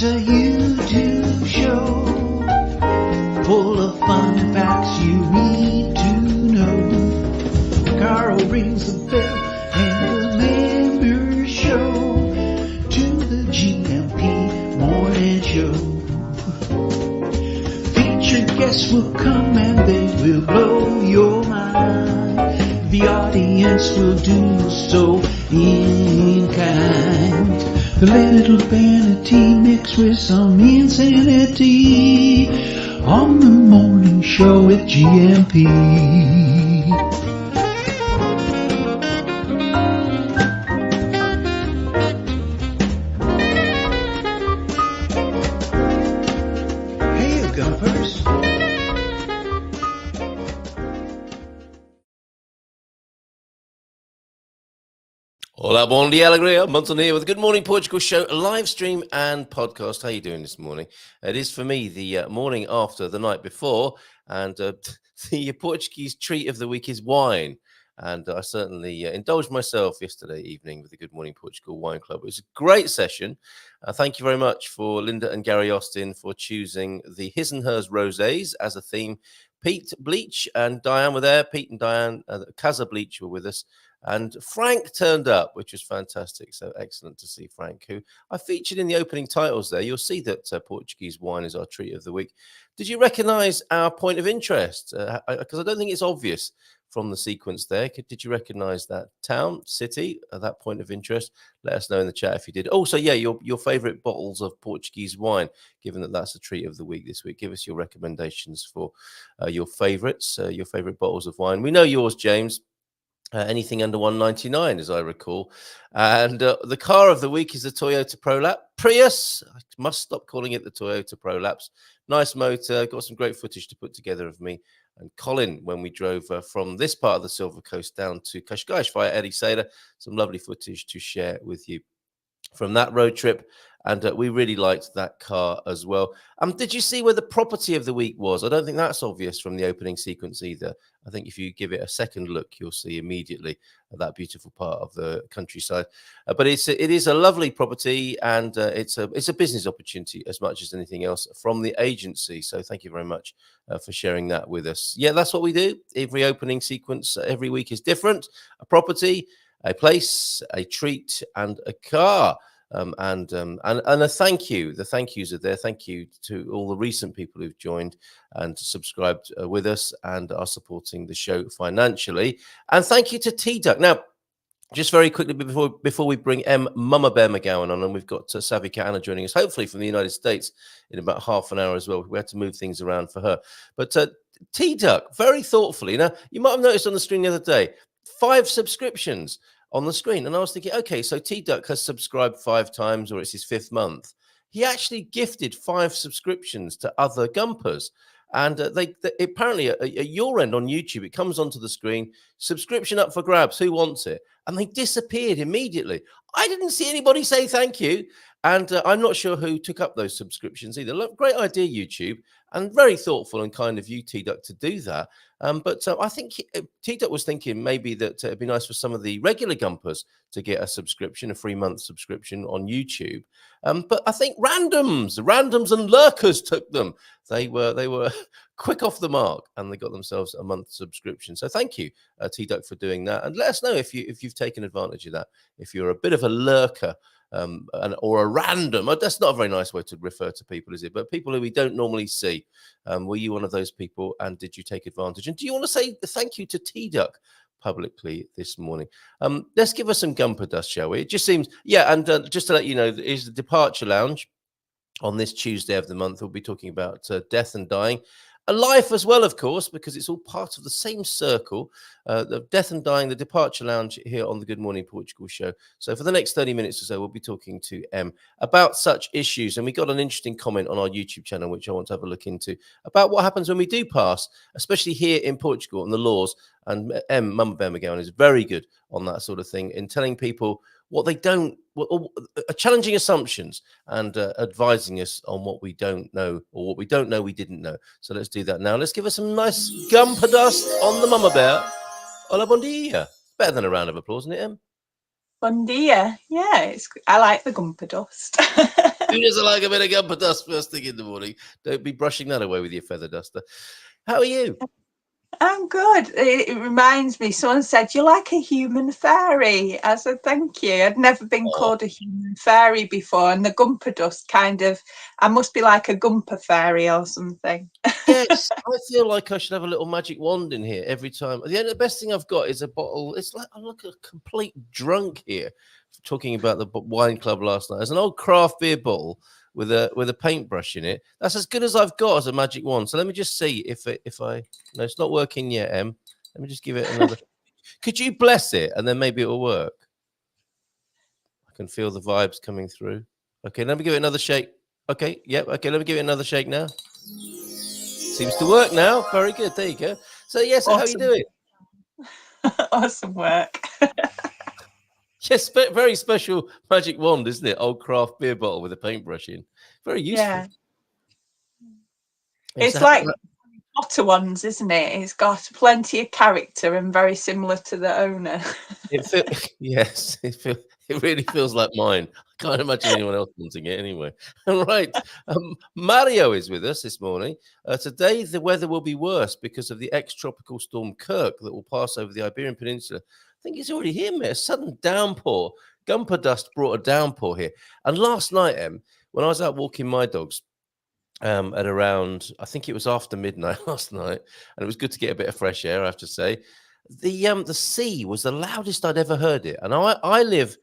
a YouTube show full of fun facts you need to know. Carl rings the bell and the members show to the GMP morning show. Featured guests will come and they will blow your mind. The audience will do so in kind. The little vanity mixed with some insanity on the morning show with GMP. Hey, you gumpers. Hola, bon dia, alegria. Munson here with the Good Morning Portugal show, live stream and podcast. How are you doing this morning? It is for me the morning after the night before, and the Portuguese treat of the week is wine. And I certainly indulged myself yesterday evening with the Good Morning Portugal Wine Club. It was a great session. Thank you very much for Linda and Gary Austin for choosing the His and Hers Rosés as a theme. Pete Bleach and Diane were there. Pete and Diane, Casa Bleach were with us. And Frank turned up, which was fantastic. So excellent to see Frank, who I featured in the opening titles there. You'll see that Portuguese wine is our treat of the week. Did you recognize our point of interest? Because I don't think it's obvious from the sequence there. Did you recognize that town, city, that point of interest? Let us know in the chat if you did. Also, yeah, your favorite bottles of Portuguese wine, given that that's the treat of the week this week. Give us your recommendations for your favorites, your favorite bottles of wine. We know yours, James. Anything under 199, as I recall. And the car of the week is the Toyota Prolap Prius. I must stop calling it the Toyota Prolaps. Nice motor. Got some great footage to put together of me and Colin when we drove from this part of the Silver Coast down to Cascais via Ericeira. Some lovely footage to share with you from that road trip. And we really liked that car as well. Did you see where the property of the week was? I don't think that's obvious from the opening sequence either. I think if you give it a second look, you'll see immediately that beautiful part of the countryside. But it is a lovely property, and it's a business opportunity as much as anything else from the agency. So thank you very much for sharing that with us. Yeah, that's what we do. Every opening sequence every week is different. A property, a place, a treat, and a car. And a thank you. The thank yous are there. Thank you to all the recent people who've joined and subscribed with us and are supporting the show financially. And thank you to T-Duck. Now, just very quickly before we bring Mamabear McGowan on, and we've got Savvy Cat Ana joining us, hopefully from the United States in about half an hour as well. We had to move things around for her. But T-Duck, very thoughtfully. Now, you might have noticed on the screen the other day, 5 subscriptions on the screen. And I was thinking, okay, so T-Duck has subscribed 5 times, or it's his 5th month. He actually gifted 5 subscriptions to other Gumpers. And they apparently at your end on YouTube, it comes onto the screen, subscription up for grabs, who wants it? And they disappeared immediately. I didn't see anybody say thank you. And I'm not sure who took up those subscriptions either. Look, great idea, YouTube, and very thoughtful and kind of you, T-Duck, to do that. But I think T-Duck was thinking maybe that it'd be nice for some of the regular Gumpers to get a subscription, a 3-month subscription on YouTube. But I think randoms and lurkers took them. They were quick off the mark, and they got themselves a month subscription. So thank you, T-Duck, for doing that. And let us know if you've taken advantage of that. If you're a bit of a lurker, or a random, that's not a very nice way to refer to people, is it? But people who we don't normally see. Were you one of those people, and did you take advantage? And do you want to say thank you to T-Duck publicly this morning? Let's give us some Gumper dust, shall we? It just seems, yeah, and just to let you know, is the Departure Lounge on this Tuesday of the month. We'll be talking about death and dying. A life as well, of course, because it's all part of the same circle, the death and dying, the Departure Lounge here on the Good Morning Portugal show. So for the next 30 minutes or so, we'll be talking to M about such issues. And we got an interesting comment on our YouTube channel, which I want to have a look into, about what happens when we do pass, especially here in Portugal and the laws. And Mamabear McGowan is very good on that sort of thing, in telling people what they don't, challenging assumptions and advising us on what we don't know, or what we don't know we didn't know. So let's do that now. Let's give us some nice Gumper dust on the Mamabear. Hola, bon dia. Better than a round of applause, isn't it, Em? Bon dia. Yeah, I like the Gumper dust. Who doesn't like a bit of gumper dust first thing in the morning? Don't be brushing that away with your feather duster. How are you? I'm good. It reminds me, someone said, you're like a human fairy. I said, thank you. I'd never been called a human fairy before. And the gumper dust I must be like a gumper fairy or something. Yes, I feel like I should have a little magic wand in here every time. The best thing I've got is a bottle. It's like I look a complete drunk here, talking about the wine club last night. There's an old craft beer bottle with a paintbrush in it. That's as good as I've got as a magic wand. So let me just see if no, it's not working yet, Em. Let me just give it another. Could you bless it and then maybe it will work? I can feel the vibes coming through. Okay, let me give it another shake. Okay, yep. Okay, let me give it another shake now. Seems to work now. Very good. There you go. So yes, awesome. How are you doing? Awesome work. Yes, very special magic wand, isn't it? Old craft beer bottle with a paintbrush in. Very useful. Yeah. It's like Potter ones, isn't it? It's got plenty of character and very similar to the owner. Yes, it really feels like mine. I can't imagine anyone else wanting it anyway. Right. Mario is with us this morning. Today, the weather will be worse because of the ex-tropical storm Kirk that will pass over the Iberian Peninsula. I think it's already here, mate. A sudden downpour. Gumper dust brought a downpour here. And last night, when I was out walking my dogs, at around, I think it was after midnight last night, and it was good to get a bit of fresh air, I have to say. The sea was the loudest I'd ever heard it, and I live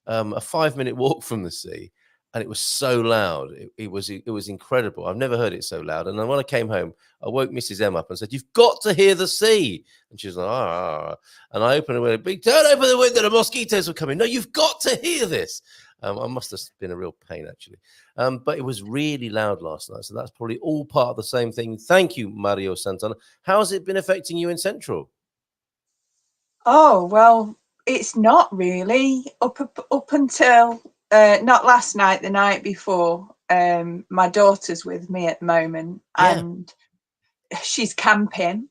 a 5-minute walk from the sea, and it was so loud. It was incredible. I've never heard it so loud. And then when I came home, I woke Mrs. M up and said, "You've got to hear the sea." And she was like, "Ah." And I opened the window. "Don't open the window. The mosquitoes were coming." "No, you've got to hear this." I must have been a real pain, actually. But it was really loud last night. So that's probably all part of the same thing. Thank you, Mario Santana. How's it been affecting you in Central? Oh, well, it's not really. Up until not last night, the night before. My daughter's with me at the moment, and she's camping,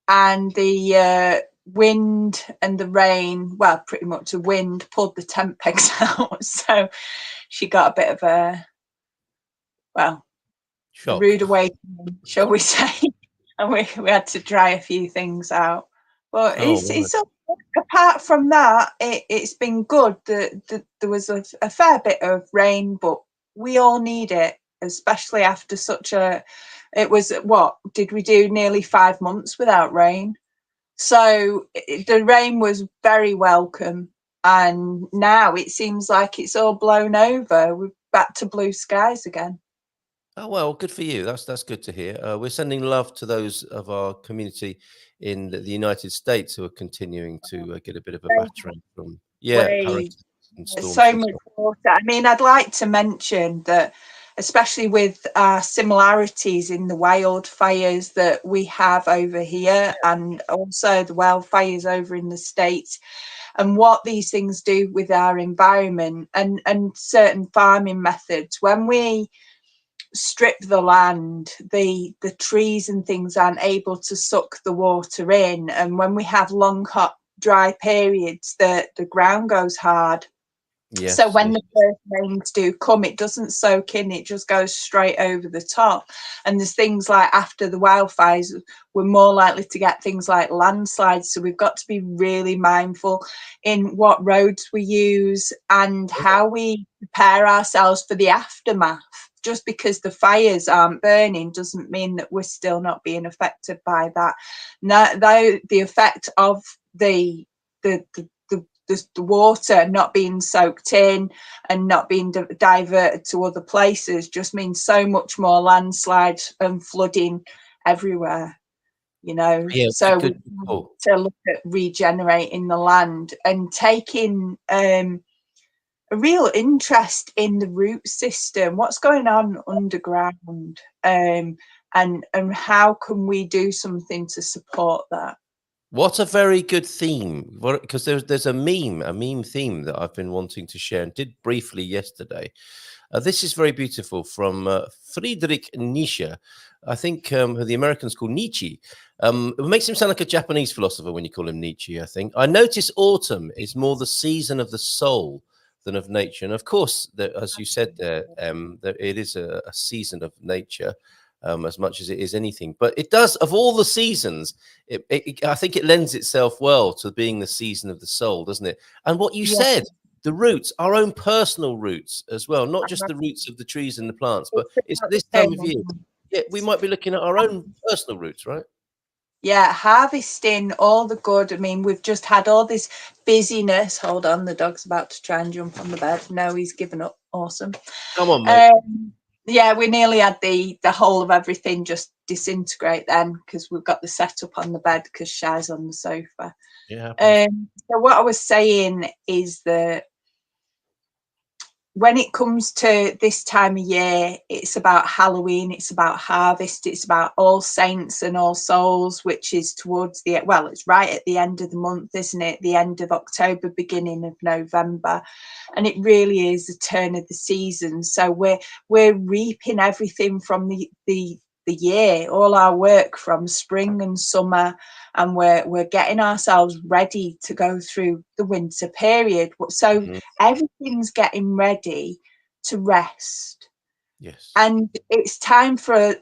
and the wind and the rain, well, pretty much the wind pulled the tent pegs out, so she got a bit of a rude awakening, shall we say. And we had to dry a few things out, but it's apart from that, it's been good. There was a fair bit of rain, but we all need it, especially after it was, what did we do, nearly 5 months without rain. So the rain was very welcome, and now it seems like it's all blown over. We're back to blue skies again. Oh, well, good for you. That's good to hear. We're sending love to those of our community in the United States who are continuing to get a bit of a battering from hurricanes and storms. So much water. I mean, I'd like to mention that, especially with our similarities in the wildfires that we have over here, and also the wildfires over in the States, and what these things do with our environment and certain farming methods. When we strip the land, the trees and things aren't able to suck the water in, and when we have long, hot, dry periods, the ground goes hard. Yes, so when the first rains do come, it doesn't soak in, it just goes straight over the top. And there's things like, after the wildfires, we're more likely to get things like landslides. So we've got to be really mindful in what roads we use and how we prepare ourselves for the aftermath. Just because the fires aren't burning doesn't mean that we're still not being affected by that. Now, the effect of the water not being soaked in and not being diverted to other places just means so much more landslides and flooding everywhere, so we need to look at regenerating the land and taking a real interest in the root system, what's going on underground, and how can we do something to support that. What a very good theme, because there's a meme theme that I've been wanting to share and did briefly yesterday. This is very beautiful from Friedrich Nietzsche. I think who the Americans call Nietzsche. It makes him sound like a Japanese philosopher when you call him Nietzsche, I think. "I notice autumn is more the season of the soul than of nature. And of course, as you said there, that it is a season of nature. As much as it is anything, but it does, of all the seasons, I think it lends itself well to being the season of the soul, doesn't it? And what you said, the roots, our own personal roots as well, not just the roots of the trees and the plants, but it's this time of year. Yeah, we might be looking at our own personal roots, right? Yeah, harvesting all the good. I mean, we've just had all this busyness. Hold on, the dog's about to try and jump on the bed. No, he's given up. Awesome. Come on, mate. Yeah, we nearly had the whole of everything just disintegrate then, because we've got the setup on the bed because Shai's on the sofa. Yeah. So what I was saying is that when it comes to this time of year, it's about Halloween, it's about harvest, it's about All Saints and All Souls, which is towards the, well, it's right at the end of the month, isn't it? The end of October, beginning of November. And it really is the turn of the season. So we're reaping everything from the year, all our work from spring and summer, and we're getting ourselves ready to go through the winter period. So everything's getting ready to rest. Yes. And it's time for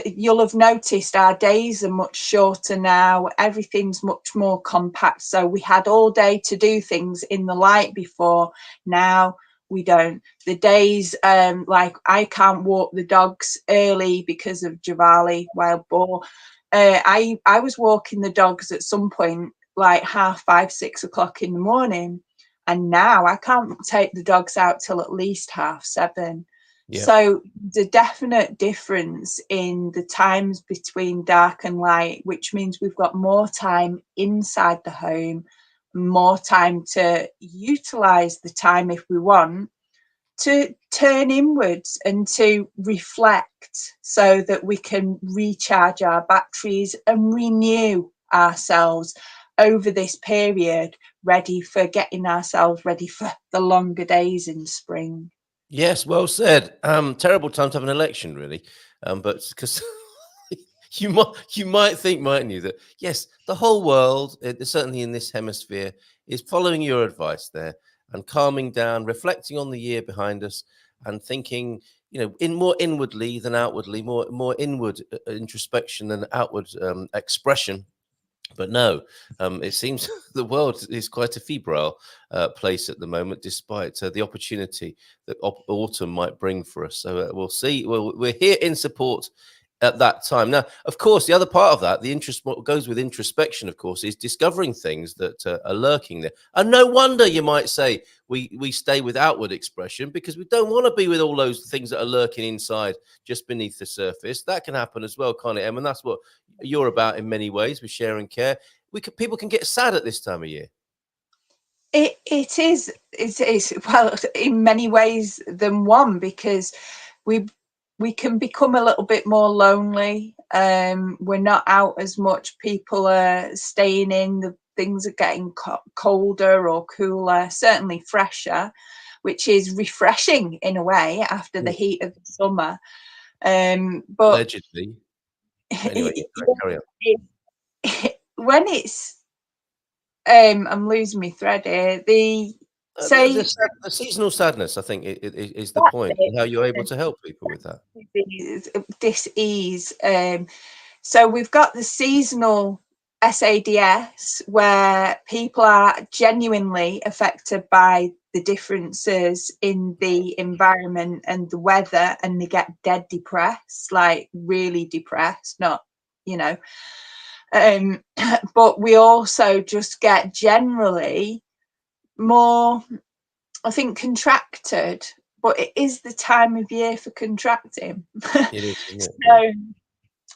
you'll have noticed our days are much shorter now. Everything's much more compact. So we had all day to do things in the light before. Now we don't. The days, like I can't walk the dogs early because of Javali, wild boar. I was walking the dogs at some point like 5:30, 6 o'clock in the morning, and now I can't take the dogs out till at least 7:30. Yep. So the definite difference in the times between dark and light, which means we've got more time inside the home, more time to utilize the time if we want to turn inwards and to reflect so that we can recharge our batteries and renew ourselves over this period, ready for getting ourselves ready for the longer days in spring. Yes, well said. Terrible time to have an election, really. But because you might think, mightn't you, that yes, the whole world, certainly in this hemisphere, is following your advice there and calming down, reflecting on the year behind us, and thinking, in more inwardly than outwardly, more inward introspection than outward expression. But no, it seems the world is quite a febrile place at the moment, despite the opportunity that autumn might bring for us. So we'll see. Well, we're here in support at that time. Now, of course, the other part of that, what goes with introspection, of course, is discovering things that are lurking there. And no wonder you might say we stay with outward expression, because we don't want to be with all those things that are lurking inside, just beneath the surface. That can happen as well, can't it, Em? And that's what you're about in many ways with Share and Care. People can get sad at this time of year. It is well, in many ways than one, because we can become a little bit more lonely. We're not out as much. People are staying in. The things are getting colder or cooler, certainly fresher, which is refreshing in a way after the heat of the summer. But allegedly, anyway, carry on. When it's I'm losing my thread here. The seasonal sadness, I think, is the point, and how you're able to help people with that. Dis-ease. So we've got the seasonal SADS, where people are genuinely affected by the differences in the environment and the weather, and they get dead depressed, like really depressed, not, but we also just get generally more, I think, contracted, but it is the time of year for contracting. It is, isn't it?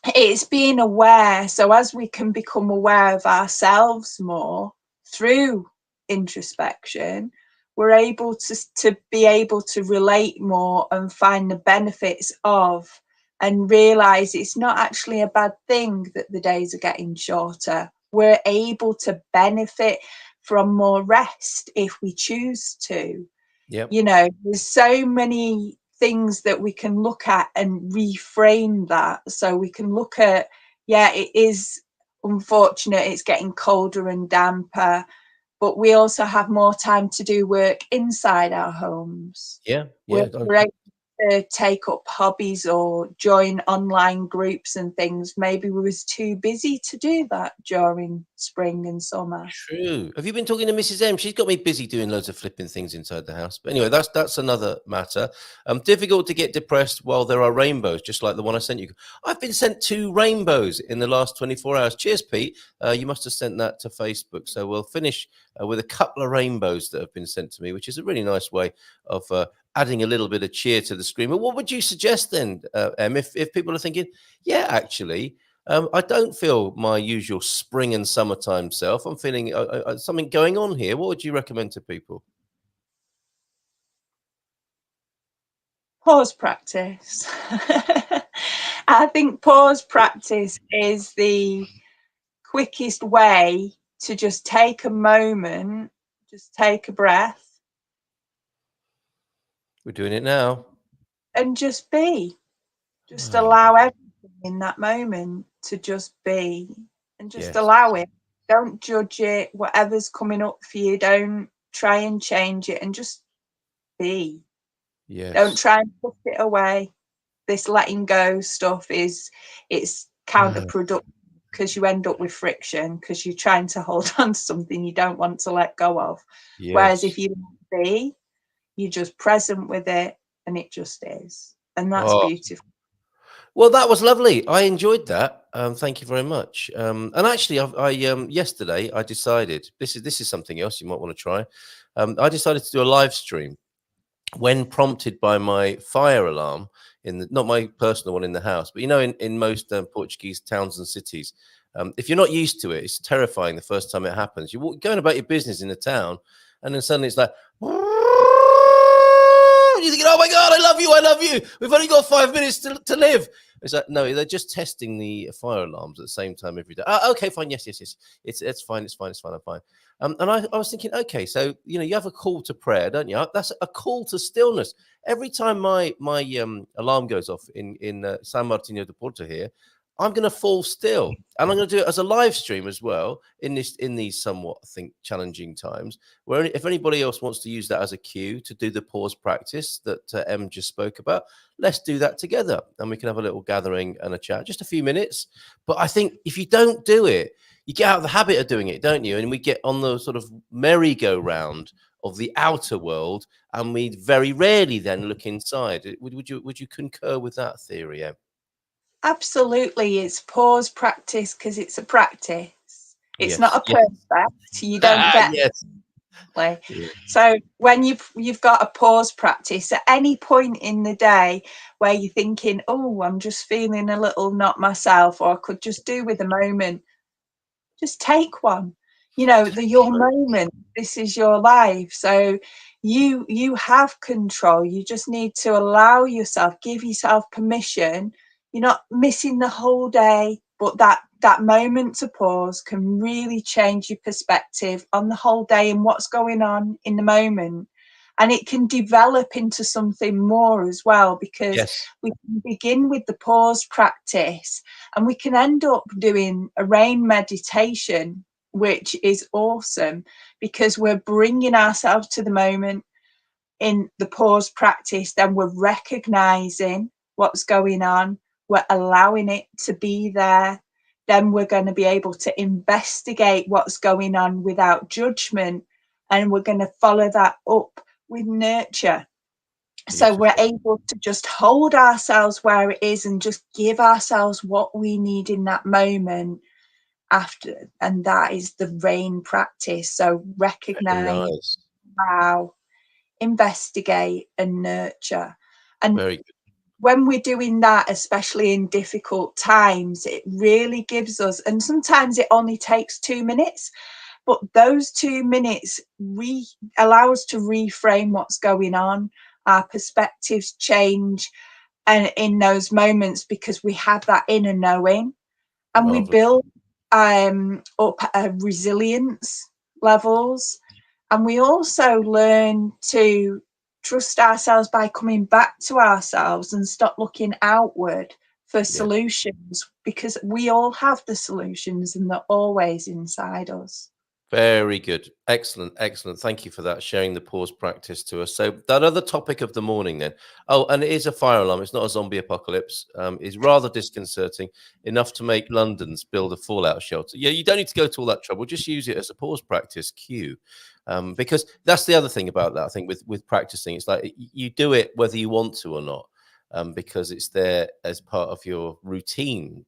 So it's being aware. So as we can become aware of ourselves more through introspection, we're able to be able to relate more and find the benefits of, and realize it's not actually a bad thing that the days are getting shorter. We're able to benefit from more rest if we choose to. Yep. There's so many things that we can look at and reframe that. So we can look at, it is unfortunate it's getting colder and damper, but we also have more time to do work inside our homes. Yeah, We're, yeah. we're able to take up hobbies or join online groups and things. Maybe we was too busy to do that during spring and summer. True. Have you been talking to Mrs. M? She's got me busy doing loads of flipping things inside the house. But anyway, that's another matter. Difficult to get depressed while there are rainbows, just like the one I sent you. I've been sent 2 rainbows in the last 24 hours. Cheers, Pete. You must have sent that to Facebook. So we'll finish with a couple of rainbows that have been sent to me, which is a really nice way of adding a little bit of cheer to the screen. But what would you suggest then, Em, if people are thinking, yeah, actually, I don't feel my usual spring and summertime self. I'm feeling something going on here. What would you recommend to people? Pause practice. I think pause practice is the quickest way to just take a moment, just take a breath, We're doing it now. and just be. Just Oh, allow everything in that moment to just be, and just yes, allow it. Don't judge it. Whatever's coming up for you, don't try and change it, and just be. Don't yes. try and push it away. This letting go stuff it's counterproductive, because you end up with friction because you're trying to hold on to something you don't want to let go of. Whereas Yes. if you be, you're just present with it, and it just is. And that's Oh, beautiful. well, that was lovely. I enjoyed that. Thank you very much. And actually, yesterday I decided this is something else you might want to try. I decided to do a live stream when prompted by my fire alarm not my personal one in the house, but in most Portuguese towns and cities, if you're not used to it, it's terrifying the first time it happens. You're going about your business in the town, and then suddenly it's like, you're thinking, oh my God, I love you. I love you. We've only got 5 minutes to live. It's like, no, they're just testing the fire alarms at the same time every day. Oh, okay, fine. Yes. It's fine. It's fine. I'm fine. And I was thinking, okay, so you have a call to prayer, don't you? That's a call to stillness. Every time my alarm goes off in San Martino de Porto here, I'm going to fall still, and I'm going to do it as a live stream as well in these somewhat, I think, challenging times. Where if anybody else wants to use that as a cue to do the pause practice that Em just spoke about, let's do that together, and we can have a little gathering and a chat, just a few minutes. But I think if you don't do it, you get out of the habit of doing it, don't you? And we get on the sort of merry-go-round of the outer world, and we very rarely then look inside. Would you concur with that theory, Em? Absolutely, it's pause practice because it's a practice. It's not Yes. a perfect. You don't get Yes. play. Yeah. So when you've got a pause practice at any point in the day where you're thinking, oh, I'm just feeling a little not myself, or I could just do with a moment, just take one. Your moment. This is your life. So you have control. You just need to allow yourself, give yourself permission. You're not missing the whole day, but that moment to pause can really change your perspective on the whole day and what's going on in the moment. And it can develop into something more as well, because Yes. we can begin with the pause practice and we can end up doing a rain meditation, which is awesome because we're bringing ourselves to the moment in the pause practice. Then we're recognizing what's going on, we're allowing it to be there. Then we're going to be able to investigate what's going on without judgment, and we're going to follow that up with nurture. So we're Beautiful. able to just hold ourselves where it is and just give ourselves what we need in that moment after. And that is the rain practice. So Very recognize, nice. allow, investigate, and nurture. And Very good. when we're doing that, especially in difficult times, it really gives us, and sometimes it only takes 2 minutes, but those 2 minutes allow us to reframe what's going on. Our perspectives change, and in those moments, because we have that inner knowing, and we Marvelous. build up resilience levels, and we also learn to trust ourselves by coming back to ourselves and stop looking outward for Yeah. solutions, because we all have the solutions and they're always inside us. Very good. Excellent. Excellent. Thank you for that, sharing the pause practice to us. So that other topic of the morning then. Oh, and it is a fire alarm. It's not a zombie apocalypse. Is rather disconcerting, enough to make London's build a fallout shelter. Yeah, you don't need to go to all that trouble. Just use it as a pause practice cue. Because that's the other thing about that, I think, with practicing. It's like you do it whether you want to or not. Because it's there as part of your routine,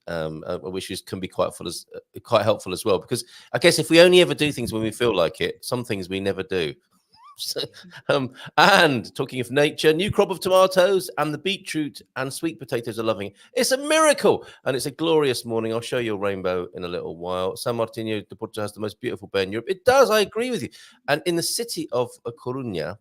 which can be quite helpful as well. Because I guess if we only ever do things when we feel like it, some things we never do. So, and talking of nature, new crop of tomatoes and the beetroot and sweet potatoes are loving it. It's a miracle and it's a glorious morning. I'll show you a rainbow in a little while. San Martino de Porto has the most beautiful bay in Europe. It does. I agree with you. And in the city of Coruña,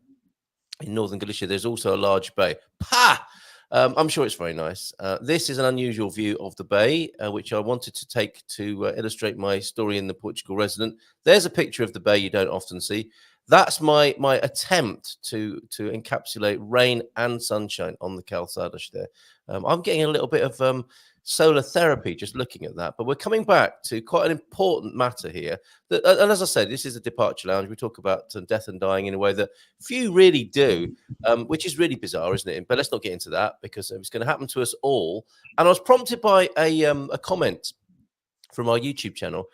in northern Galicia, there's also a large bay. Pa! I'm sure it's very nice. This is an unusual view of the bay, which I wanted to take to illustrate my story in the Portugal Resident. There's a picture of the bay you don't often see. That's my attempt to encapsulate rain and sunshine on the calçadas there. I'm getting a little bit of solar therapy just looking at that. But we're coming back to quite an important matter here. And as I said, this is a departure lounge. We talk about death and dying in a way that few really do, which is really bizarre, isn't it? But let's not get into that because it's going to happen to us all. And I was prompted by a comment from our YouTube channel,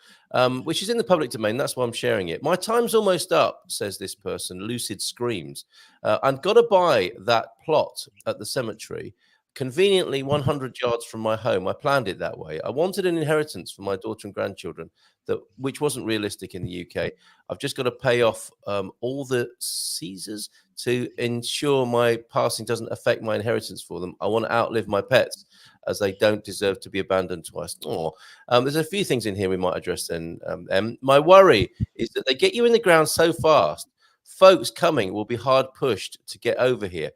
which is in the public domain. That's why I'm sharing it. My time's almost up, says this person, Lucid Screams. I've got to buy that plot at the cemetery, conveniently 100 yards from my home. I planned it that way. I wanted an inheritance for my daughter and grandchildren, which wasn't realistic in the UK. I've just got to pay off all the Caesars to ensure my passing doesn't affect my inheritance for them. I want to outlive my pets, as they don't deserve to be abandoned twice. There's a few things in here we might address then. My worry is that they get you in the ground so fast, folks coming will be hard pushed to get over here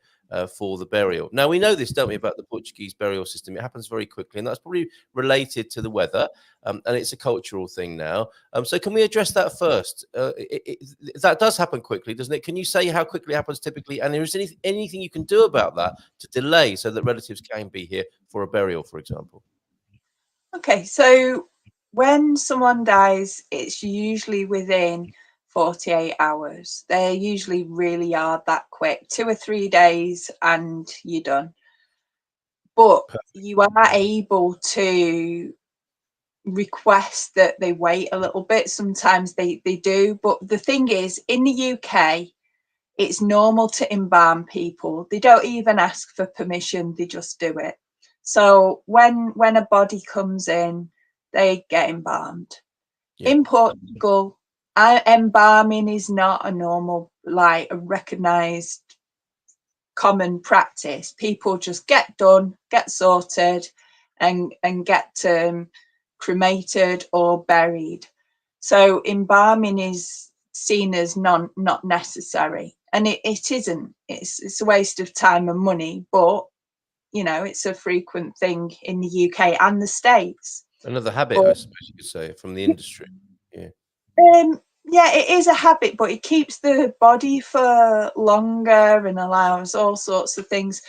for the burial. Now, we know this, don't we, about the Portuguese burial system. It happens very quickly, and that's probably related to the weather, and it's a cultural thing now. So can we address that first? That does happen quickly, doesn't it? Can you say how quickly it happens typically, and is there anything you can do about that to delay so that relatives can be here for a burial, for example? Okay, so when someone dies, it's usually within 48 hours. They usually really are that quick, 2 or 3 days and you're done. But you are able to request that they wait a little bit. Sometimes they do. But the thing is, in the UK, it's normal to embalm people. They don't even ask for permission. They just do it. So when a body comes in, they get embalmed. Yeah. In Portugal, embalming is not a normal, like a recognised common practice. People just get done, get sorted, and get cremated or buried. So embalming is seen as not necessary, and it isn't. It's a waste of time and money, but you know, it's a frequent thing in the UK and the States. Another habit, I suppose you could say, from the industry. Yeah. Yeah, it is a habit, but it keeps the body for longer and allows all sorts of things.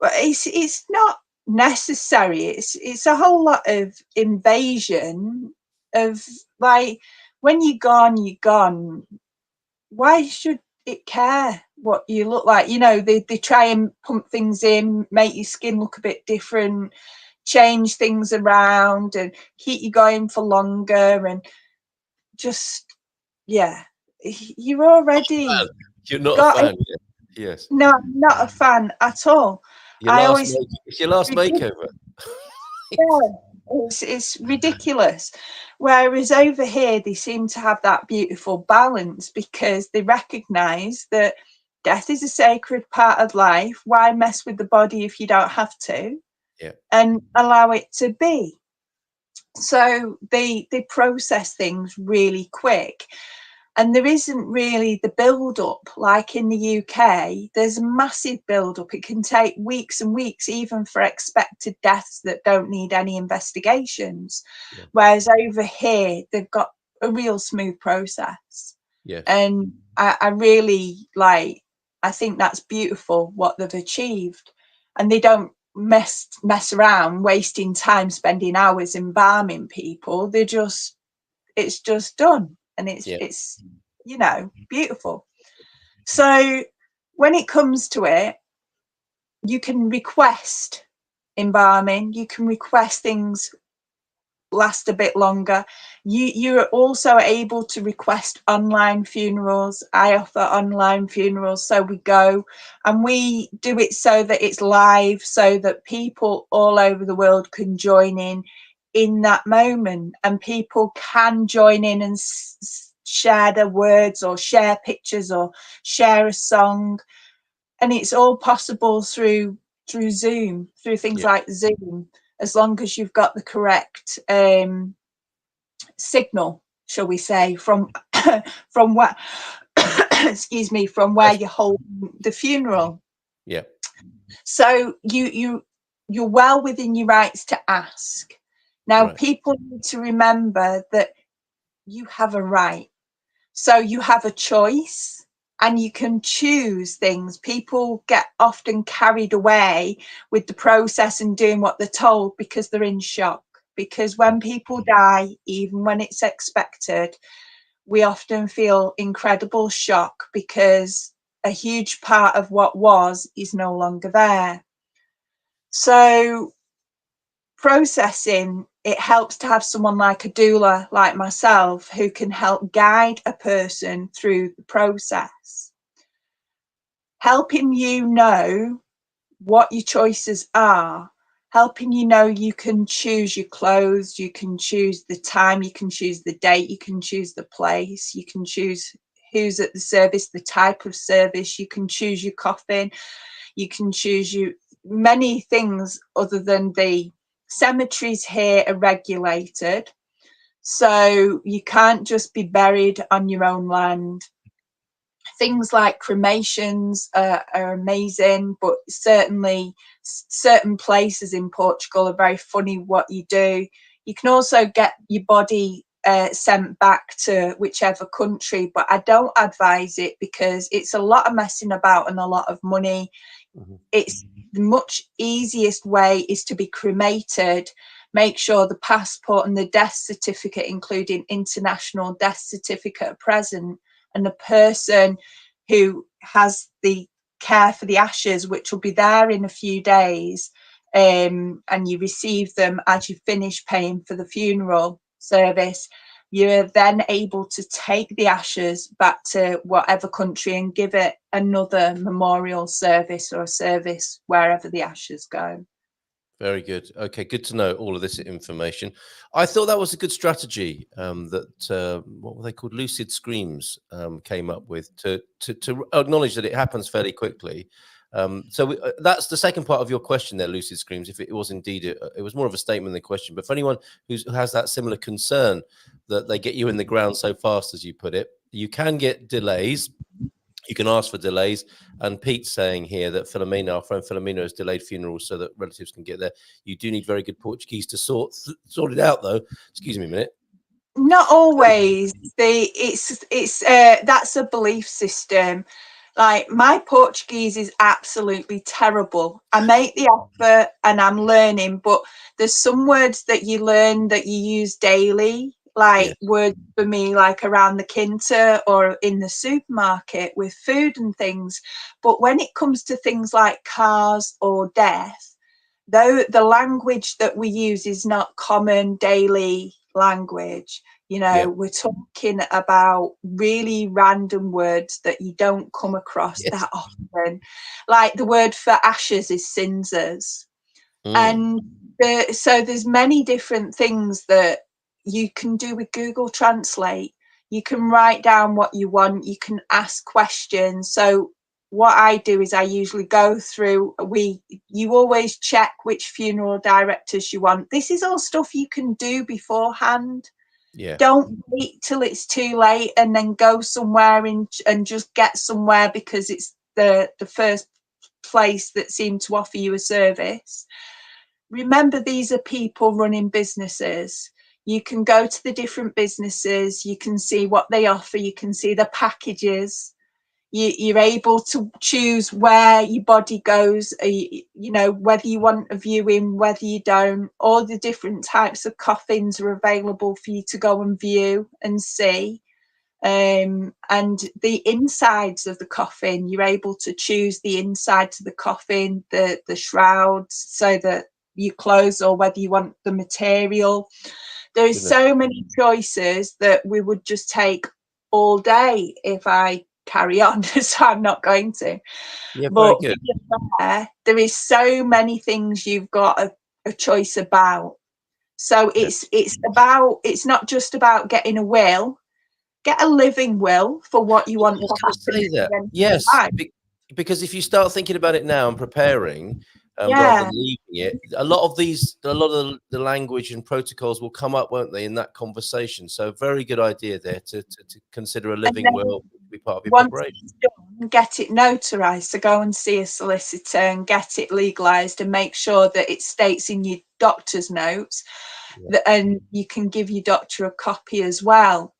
But it's not necessary. It's a whole lot of invasion of, like, when you're gone, you're gone. Why should it care what you look like? You know, they try and pump things in, make your skin look a bit different, change things around and keep you going for longer, and just, yeah, you're already... You're not a fan yet. Yes. No, not a fan at all. It's your last makeover. Yeah, it's ridiculous. Whereas over here, they seem to have that beautiful balance because they recognise that death is a sacred part of life. Why mess with the body if you don't have to? Yeah. And allow it to be. So they process things really quick. And there isn't really the build-up like in the UK. There's a massive build-up. It can take weeks and weeks, even for expected deaths that don't need any investigations. Yeah. Whereas over here, they've got a real smooth process. Yes. And I really I think that's beautiful what they've achieved. And they don't mess around, wasting time, spending hours embalming people. It's just done. and it's Yeah. beautiful. So when it comes to it, you can request embalming, you can request things last a bit longer. You're also able to request online funerals. I offer online funerals, so we go and we do it so that it's live, so that people all over the world can join in that moment, and people can join in and share their words or share pictures or share a song, and it's all possible through Zoom, through things like Zoom, as long as you've got the correct signal, shall we say, from from where excuse me, from where you're holding the funeral. Yeah. So you're well within your rights to ask. Now, people need to remember that you have a right. So you have a choice and you can choose things. People get often carried away with the process and doing what they're told because they're in shock. Because when people die, even when it's expected, we often feel incredible shock because a huge part of what was is no longer there. So processing, it helps to have someone like a doula, like myself, who can help guide a person through the process, helping you know what your choices are, helping you know you can choose your clothes, you can choose the time, you can choose the date, you can choose the place, you can choose who's at the service, the type of service, you can choose your coffin, you can choose your many things other than the cemeteries here are regulated, so you can't just be buried on your own land. Things like cremations are amazing, but certainly certain places in Portugal are very funny what you do. You can also get your body sent back to whichever country, but I don't advise it because it's a lot of messing about and a lot of money. It's the much easiest way is to be cremated. Make sure the passport and the death certificate, including international death certificate, are present, and the person who has the care for the ashes, which will be there in a few days, and you receive them as you finish paying for the funeral service, you're then able to take the ashes back to whatever country and give it another memorial service or a service wherever the ashes go. Very good. Okay, good to know all of this information. I thought that was a good strategy that what were they called? Lucid Screams came up with to acknowledge that it happens fairly quickly. That's the second part of your question there, Lucid Screams. If it was indeed, it was more of a statement than a question. But for anyone who has that similar concern that they get you in the ground so fast, as you put it, you can get delays. You can ask for delays, and Pete's saying here that Filomena, our friend Filomena, has delayed funerals so that relatives can get there. You do need very good Portuguese to sort it out, though. Excuse me a minute. Not always. That's a belief system. Like, my Portuguese is absolutely terrible. I make the effort and I'm learning, but there's some words that you learn that you use daily, like words for me, like around the quinta or in the supermarket with food and things. But when it comes to things like cars or death, though the language that we use is not common daily language, we're talking about really random words that you don't come across that often. Like the word for ashes is cinzas. And so there's many different things that you can do with Google Translate. You can write down what you want, you can ask questions. So what I do is I usually go through, you always check which funeral directors you want. This is all stuff you can do beforehand. Don't wait till it's too late and then go somewhere and just get somewhere because it's the first place that seemed to offer you a service. Remember, these are people running businesses. You can go to the different businesses, you can see what they offer, you can see the packages. You're able to choose where your body goes, whether you want a viewing, whether you don't. All the different types of coffins are available for you to go and view and see. And the insides of the coffin, you're able to choose the insides of the coffin, the shrouds, so that you close, or whether you want the material. There is so many choices that we would just take all day if I carry on, so I'm not going to. Yeah, but very good. there is so many things you've got a choice about. So it's about, it's not just about getting a will. Get a living will for what you want to happen. Say that. Yes, because if you start thinking about it now and preparing, rather than leaving it, a lot of the language and protocols will come up, won't they, in that conversation? So very good idea there to consider a living will to be part of your preparation. Get it notarized, so go and see a solicitor and get it legalized, and make sure that it states in your doctor's notes that, and you can give your doctor a copy as well.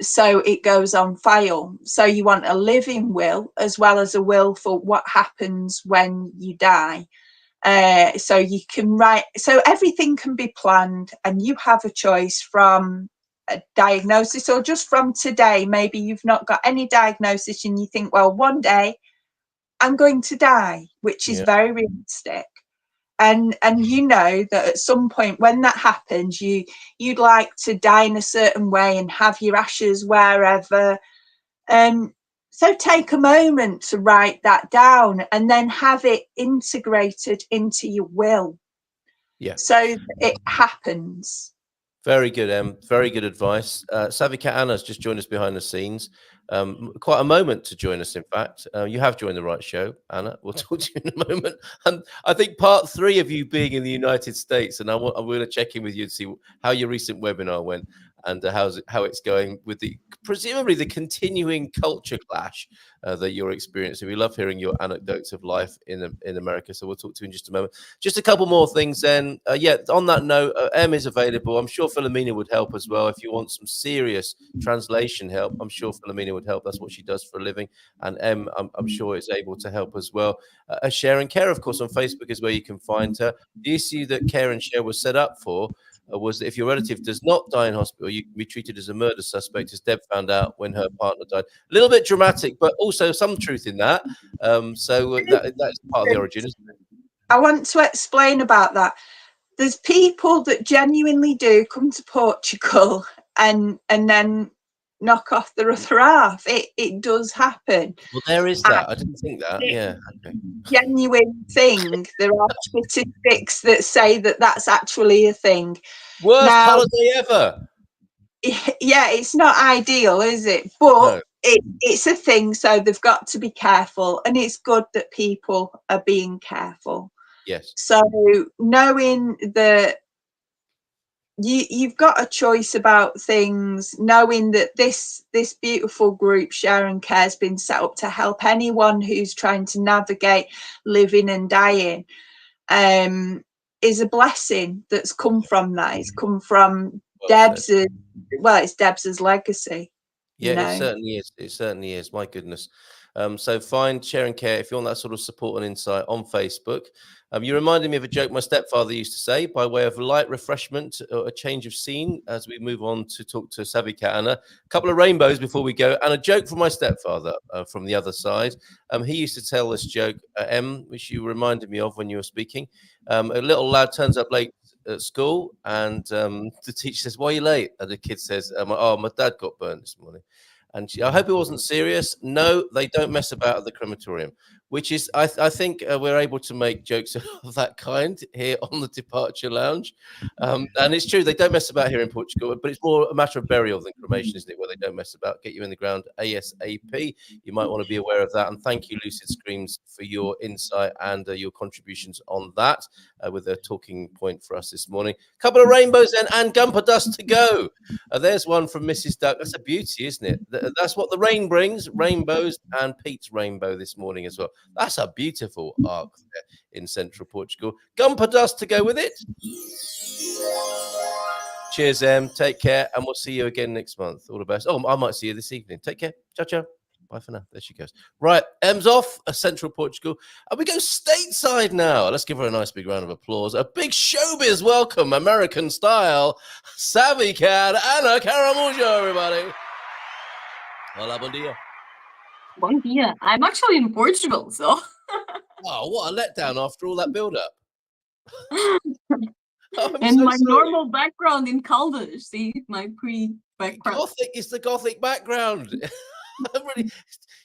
So it goes on file. So you want a living will as well as a will for what happens when you die. So you can write, so everything can be planned, and you have a choice from a diagnosis, or just from today. Maybe you've not got any diagnosis and you think, well, one day I'm going to die, which is very realistic. And you know that at some point when that happens, you'd like to die in a certain way and have your ashes wherever. So take a moment to write that down, and then have it integrated into your will. So it happens. Very good, very good advice. Savvy Cat Anna's just joined us behind the scenes. Quite a moment to join us, in fact. You have joined the right show, Anna. We'll talk to you in a moment. And I think part 3 of you being in the United States, and I'm going to check in with you to see how your recent webinar went, and how it's going with presumably the continuing culture clash that you're experiencing. We love hearing your anecdotes of life in America, so we'll talk to you in just a moment. Just a couple more things then. On that note, M is available. I'm sure Philomena would help as well. If you want some serious translation help, I'm sure Philomena would help. That's what she does for a living. And M, I'm sure, is able to help as well. Share and Care, of course, on Facebook is where you can find her. The issue that Care and Share was set up for was that if your relative does not die in hospital, you can be treated as a murder suspect, as Deb found out when her partner died. A little bit dramatic, but also some truth in that. So that's part of the origin, isn't it? I want to explain about that. There's people that genuinely do come to Portugal and then knock off their other half. It does happen. Well, there is that. I didn't think that. Yeah. Okay. Genuine thing. There are statistics that say that that's actually a thing. Worst holiday ever. Yeah, it's not ideal, is it? But it's a thing, so they've got to be careful, and it's good that people are being careful. Yes. So knowing that you've got a choice about things, knowing that this beautiful group Share and Care has been set up to help anyone who's trying to navigate living and dying, is a blessing that's come from that. It's come from Deb's, it's Deb's legacy. Yeah, it certainly is. It certainly is. My goodness. So find Share and Care if you want that sort of support and insight on Facebook. You reminded me of a joke my stepfather used to say, by way of light refreshment or a change of scene, as we move on to talk to Savvy Cat Anna. A couple of rainbows before we go, and a joke from my stepfather from the other side. He used to tell this joke, M, which you reminded me of when you were speaking. A little lad turns up late at school, and the teacher says, "Why are you late?" And the kid says, my dad got burned this morning. And I hope it wasn't serious. No, they don't mess about at the crematorium, which is, I think we're able to make jokes of that kind here on the Departure Lounge. And it's true, they don't mess about here in Portugal, but it's more a matter of burial than cremation, isn't it? Where they don't mess about, get you in the ground ASAP. You might want to be aware of that. And thank you, Lucid Screams, for your insight and your contributions on that with a talking point for us this morning. A couple of rainbows then, and Gumper Dust to go. There's one from Mrs. Duck. That's a beauty, isn't it? That's what the rain brings, rainbows, and Pete's rainbow this morning as well. That's a beautiful arc there in central Portugal. Gumper Dust to go with it. Cheers, Em. Take care, and we'll see you again next month. All the best. Oh, I might see you this evening. Take care. Ciao, ciao. Bye for now. There she goes. Right, Em's off, central Portugal. And we go stateside now. Let's give her a nice big round of applause. A big showbiz welcome, American style. Savvy Cat Ana Caramujo, everybody. Hola, bom dia. Bom dia. I'm actually in Portugal, so. Oh, what a letdown after all that build-up. I'm And so my sorry. normal background in Caldas, see my background. Gothic is the Gothic background. Really,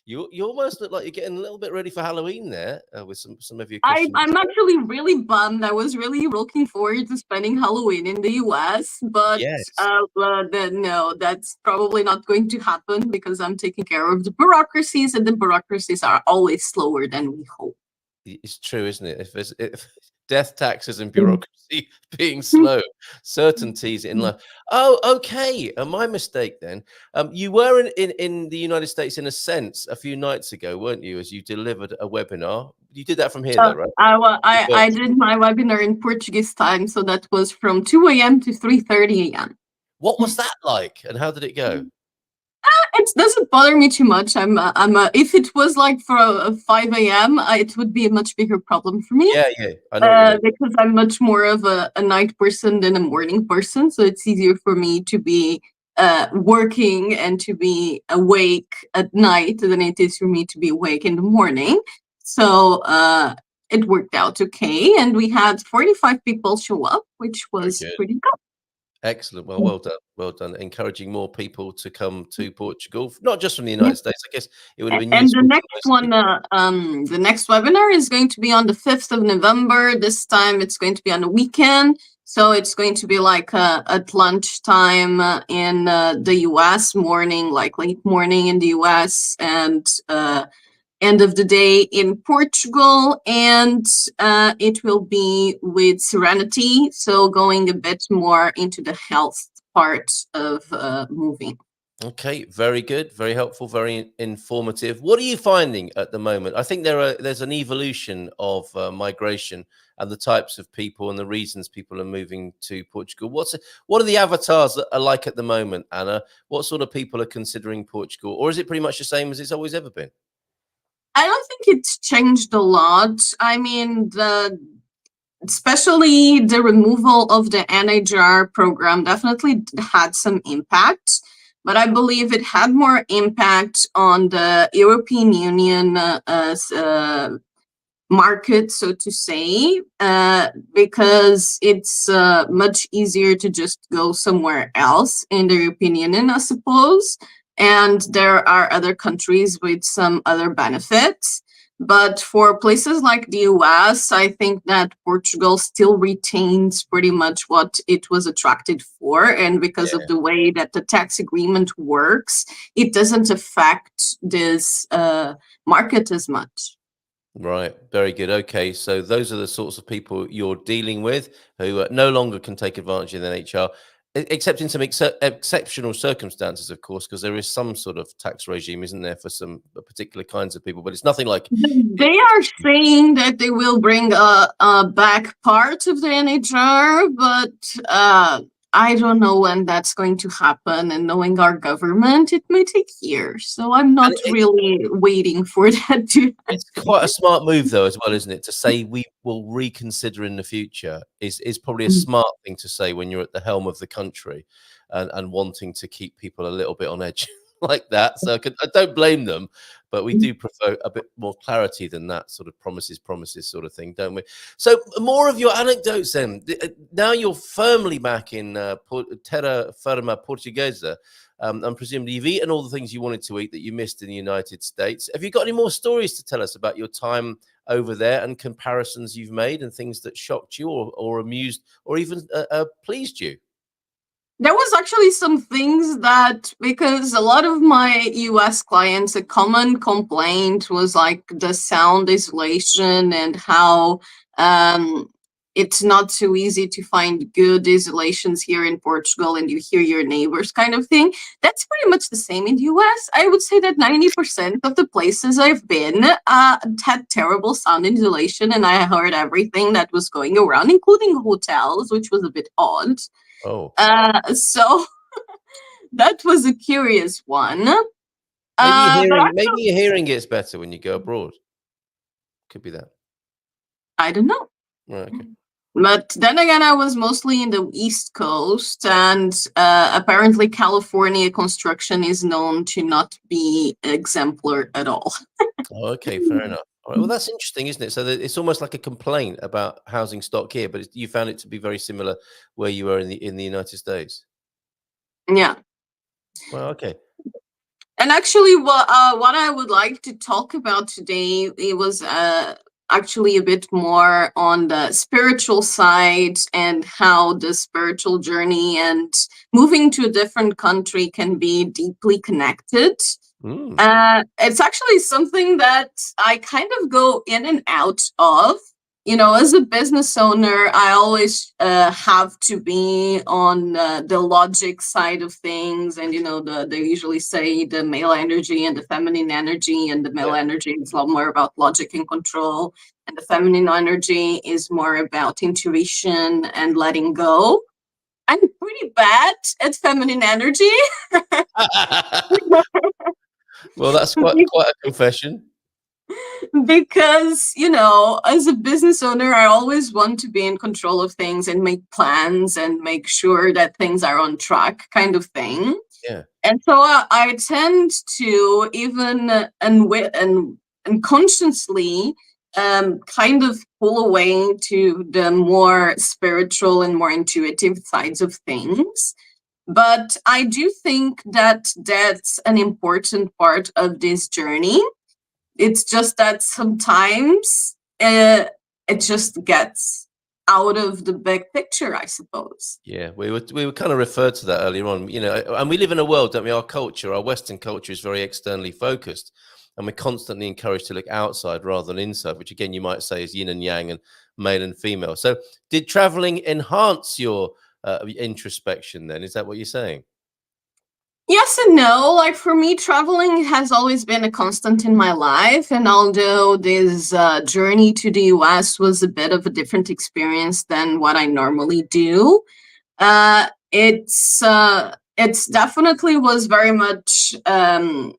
you almost look like you're getting a little bit ready for Halloween there with some of your cushions. I'm actually really bummed. I was really looking forward to spending Halloween in the US, but Yes. no, that's probably not going to happen because I'm taking care of the bureaucracies, and the bureaucracies are always slower than we hope. It's true, isn't it? If death, taxes, and bureaucracy being slow, certainties in life. Oh, okay. My mistake then. You were in the United States in a sense a few nights ago, weren't you? As you delivered a webinar. You did that from here, though, right? I did my webinar in Portuguese time, so that was from 2 a.m. to 3:30 a.m. What was that like, and how did it go? It doesn't bother me too much. If it was like for 5 a.m., it would be a much bigger problem for me. Yeah, I know. Because I'm much more of a night person than a morning person, so it's easier for me to be working and to be awake at night than it is for me to be awake in the morning. So it worked out okay, and we had 45 people show up, which was pretty good. Excellent. Well done. Well done. Encouraging more people to come to Portugal, not just from the United States. I guess it would have been And useful. the next one, the next webinar is going to be on the 5th of November. This time it's going to be on a weekend. So it's going to be like at lunchtime in the US, morning, like late morning in the US, and end of the day in Portugal, and it will be with Serenity, so going a bit more into the health part of moving. Okay, very good, very helpful, very informative. What are you finding at the moment? I think there's an evolution of migration and the types of people and the reasons people are moving to Portugal. What are the avatars that are like at the moment, Anna? What sort of people are considering Portugal, or is it pretty much the same as it's always ever been? I don't think it's changed a lot. I mean, especially the removal of the NHR program definitely had some impact, but I believe it had more impact on the European Union market, so to say, because it's much easier to just go somewhere else in the European Union, I suppose. And there are other countries with some other benefits. But for places like the US, I think that Portugal still retains pretty much what it was attracted for. And because of the way that the tax agreement works, it doesn't affect this market as much. Right. Very good. Okay. So those are the sorts of people you're dealing with who no longer can take advantage of the NHR, except in some exceptional circumstances, of course, because there is some sort of tax regime, isn't there, for some particular kinds of people, but it's nothing like. They are saying that they will bring back part of the NHR, but I don't know when that's going to happen, and knowing our government, it may take years. So I'm not really waiting for that to happen. It's quite a smart move, though, as well, isn't it? To say we will reconsider in the future is probably a smart thing to say when you're at the helm of the country and wanting to keep people a little bit on edge like that. So I don't blame them, but we do prefer a bit more clarity than that sort of promises sort of thing, don't we? So more of your anecdotes then. Now you're firmly back in Terra Firma Portuguesa. And presumably you've eaten all the things you wanted to eat that you missed in the United States. Have you got any more stories to tell us about your time over there and comparisons you've made and things that shocked you or amused or even pleased you? There was actually some things that, because a lot of my US clients, a common complaint was like the sound isolation and how it's not so easy to find good isolations here in Portugal and you hear your neighbors kind of thing. That's pretty much the same in the US. I would say that 90% of the places I've been had terrible sound insulation, and I heard everything that was going around, including hotels, which was a bit odd. Oh. So that was a curious one. Maybe your hearing gets better when you go abroad. Could be that. I don't know. Right, okay. But then again, I was mostly in the East Coast, and apparently California construction is known to not be exemplar at all. Oh, okay, fair enough. All right, well, that's interesting, isn't it? So that it's almost like a complaint about housing stock here, but you found it to be very similar where you were in the United States. Yeah. Well, okay. And actually, what I would like to talk about today, it was actually a bit more on the spiritual side and how the spiritual journey and moving to a different country can be deeply connected. It's actually something that I kind of go in and out of. You know, as a business owner, I always have to be on the logic side of things. And, you know, they usually say the male energy and the feminine energy, and the male energy is a lot more about logic and control. And the feminine energy is more about intuition and letting go. I'm pretty bad at feminine energy. Well, that's quite a confession. Because, you know, as a business owner, I always want to be in control of things and make plans and make sure that things are on track, kind of thing. Yeah. And so I tend to even unconsciously kind of pull away to the more spiritual and more intuitive sides of things. But I do think that that's an important part of this journey. It's just that sometimes it just gets out of the big picture, I suppose. Yeah, we were kind of referred to that earlier on, you know, and we live in a world, don't we? Our culture, our Western culture is very externally focused, and we're constantly encouraged to look outside rather than inside, which again, you might say is yin and yang and male and female. So did traveling enhance your introspection then? Is that what you're saying? Yes and no. Like for me, traveling has always been a constant in my life. And although this journey to the US was a bit of a different experience than what I normally do, it's definitely was very much a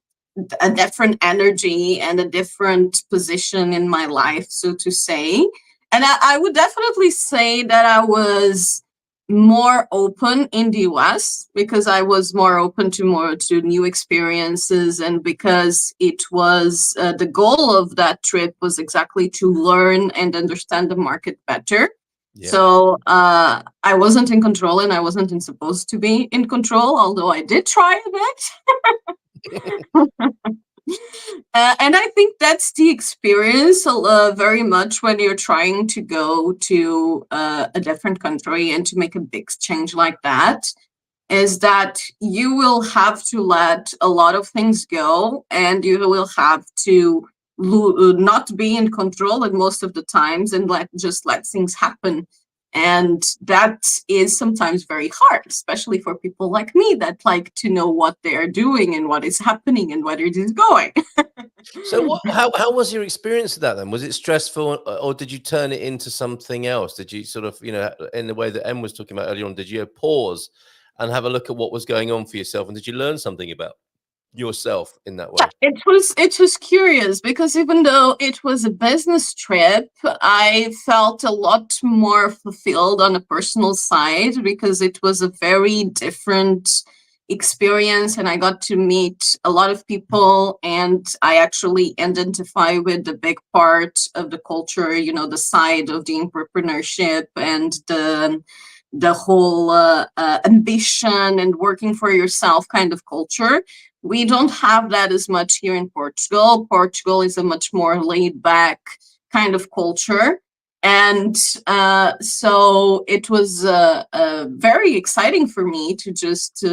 different energy and a different position in my life, so to say. And I would definitely say that I was more open in the US because I was more open to new experiences, and because it was the goal of that trip was exactly to learn and understand the market better. Yeah. So I wasn't in control, and I wasn't supposed to be in control, although I did try a bit. And I think that's the experience very much when you're trying to go to a different country and to make a big change like that, is that you will have to let a lot of things go, and you will have to not be in control at most of the times, and just let things happen. And that is sometimes very hard, especially for people like me that like to know what they're doing and what is happening and where it is going. So how was your experience of that then? Was it stressful, or did you turn it into something else? Did you sort of, you know, in the way that Em was talking about earlier on, did you pause and have a look at what was going on for yourself? And did you learn something about yourself in that way? Yeah, it was curious because even though it was a business trip, I felt a lot more fulfilled on a personal side because it was a very different experience, and I got to meet a lot of people, and I actually identify with the big part of the culture, you know, the side of the entrepreneurship and the whole ambition and working for yourself kind of culture. We don't have that as much here in Portugal. Portugal is a much more laid back kind of culture. And so it was very exciting for me to just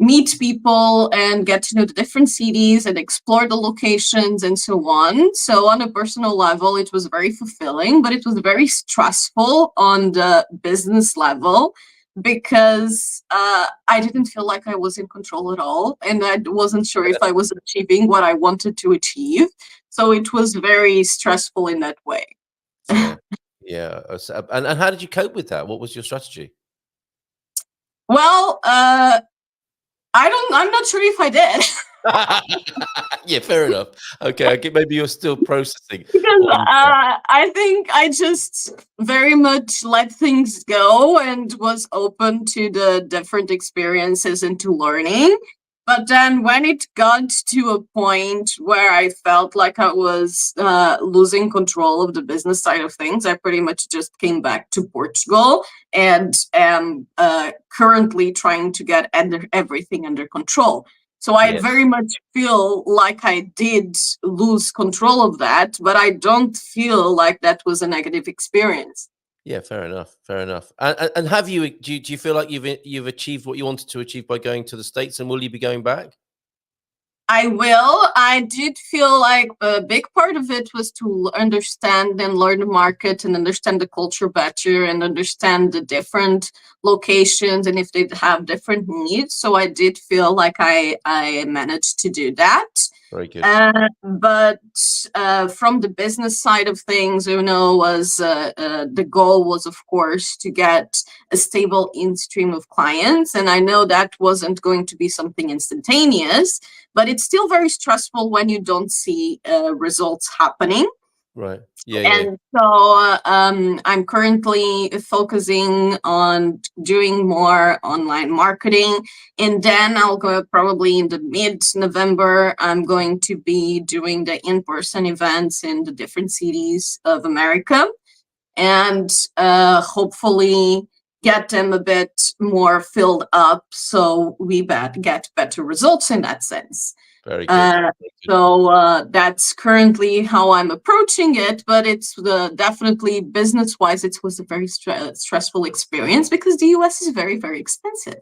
meet people and get to know the different cities and explore the locations and so on. So on a personal level, it was very fulfilling, but it was very stressful on the business level because I didn't feel like I was in control at all, and I wasn't sure if I was achieving what I wanted to achieve. So it was very stressful in that way. Yeah. And how did you cope with that? What was your strategy? Well, I'm not sure if I did. Yeah, fair enough. Okay, maybe you're still processing. Because on- I think I just very much let things go and was open to the different experiences and to learning. But then when it got to a point where I felt like I was losing control of the business side of things, I pretty much just came back to Portugal and am currently trying to get everything under control. So I Yes. very much feel like I did lose control of that, but I don't feel like that was a negative experience. Yeah, fair enough. Fair enough. And have you do you feel like you've achieved what you wanted to achieve by going to the States, and will you be going back? I will. I did feel like a big part of it was to understand and learn the market and understand the culture better and understand the different locations and if they have different needs. So I did feel like I managed to do that. Very good. But from the business side of things, was the goal was, of course, to get a stable in-stream of clients. And I know that wasn't going to be something instantaneous, but it's still very stressful when you don't see results happening. Right. Yeah. And so I'm currently focusing on doing more online marketing. And then I'll go probably in the mid-November, I'm going to be doing the in-person events in the different cities of America. And hopefully get them a bit more filled up so we get better results in that sense. Very good. So that's currently how I'm approaching it, but it's definitely business-wise, it was a very stressful experience because the US is very, very expensive.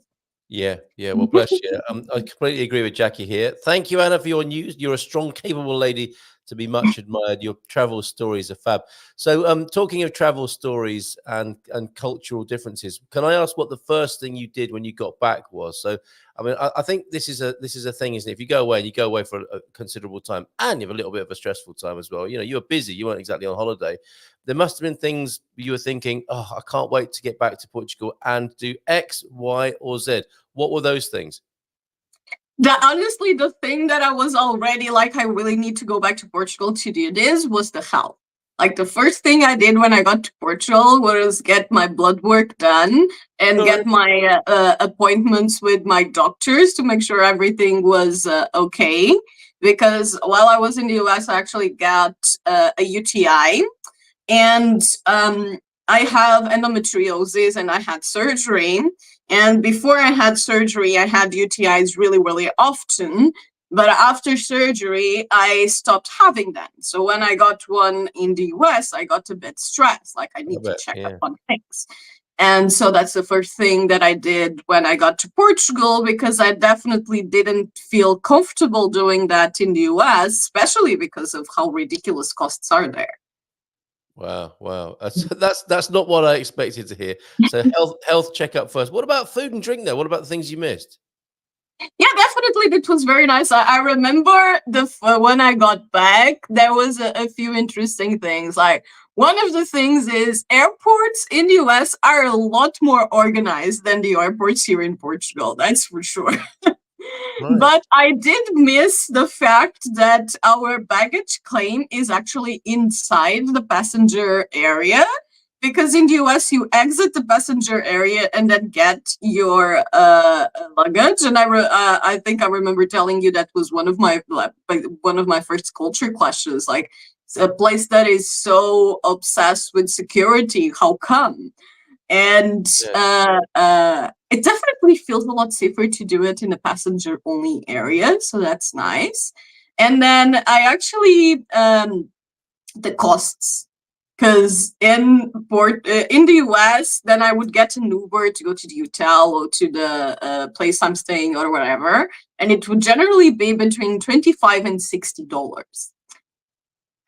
Yeah. Well, bless you. I completely agree with Jackie here. Thank you, Anna, for your news. You're a strong, capable lady to be much admired. Your travel stories are fab. So, talking of travel stories and cultural differences, can I ask what the first thing you did when you got back was? So, I mean, I think this is a thing, isn't it? If you go away and you go away for a considerable time, and you have a little bit of a stressful time as well. You know, you were busy. You weren't exactly on holiday. There must have been things you were thinking, oh, I can't wait to get back to Portugal and do X, Y, or Z. What were those things? Honestly, the thing that I was already like, I really need to go back to Portugal to do this was the health. Like the first thing I did when I got to Portugal was get my blood work done and get my appointments with my doctors to make sure everything was okay. Because while I was in the US, I actually got a UTI, and I have endometriosis and I had surgery. And before I had surgery, I had UTIs really, really often. But after surgery, I stopped having them. So when I got one in the US, I got a bit stressed, like I need to check up on things. And so that's the first thing that I did when I got to Portugal, because I definitely didn't feel comfortable doing that in the US, especially because of how ridiculous costs are there. Wow. That's not what I expected to hear. So health checkup first. What about food and drink though? What about the things you missed? Yeah, definitely. It was very nice. I remember when I got back, there was a few interesting things. Like one of the things is airports in the US are a lot more organized than the airports here in Portugal. That's for sure. Right. But I did miss the fact that our baggage claim is actually inside the passenger area. Because in the US, you exit the passenger area and then get your luggage. And I think I remember telling you that was one of my first culture clashes. Like, it's a place that is so obsessed with security. How come? And it definitely feels a lot safer to do it in a passenger-only area. So that's nice. And then I actually the costs. Because in the US, then I would get an Uber to go to the hotel or to the place I'm staying or whatever, and it would generally be between $25 and $60.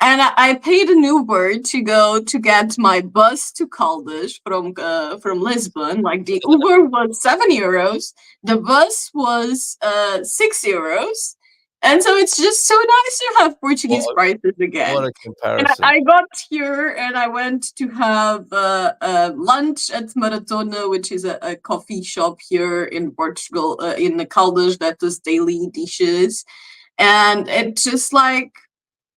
And I paid an Uber to go to get my bus to Caldas from Lisbon. Like the Uber was €7, the bus was €6. And so it's just so nice to have Portuguese What prices a, again. what a And comparison. I got here and I went to have lunch at Maratona, which is a coffee shop here in Portugal, in the Caldas, that does daily dishes. And it's just like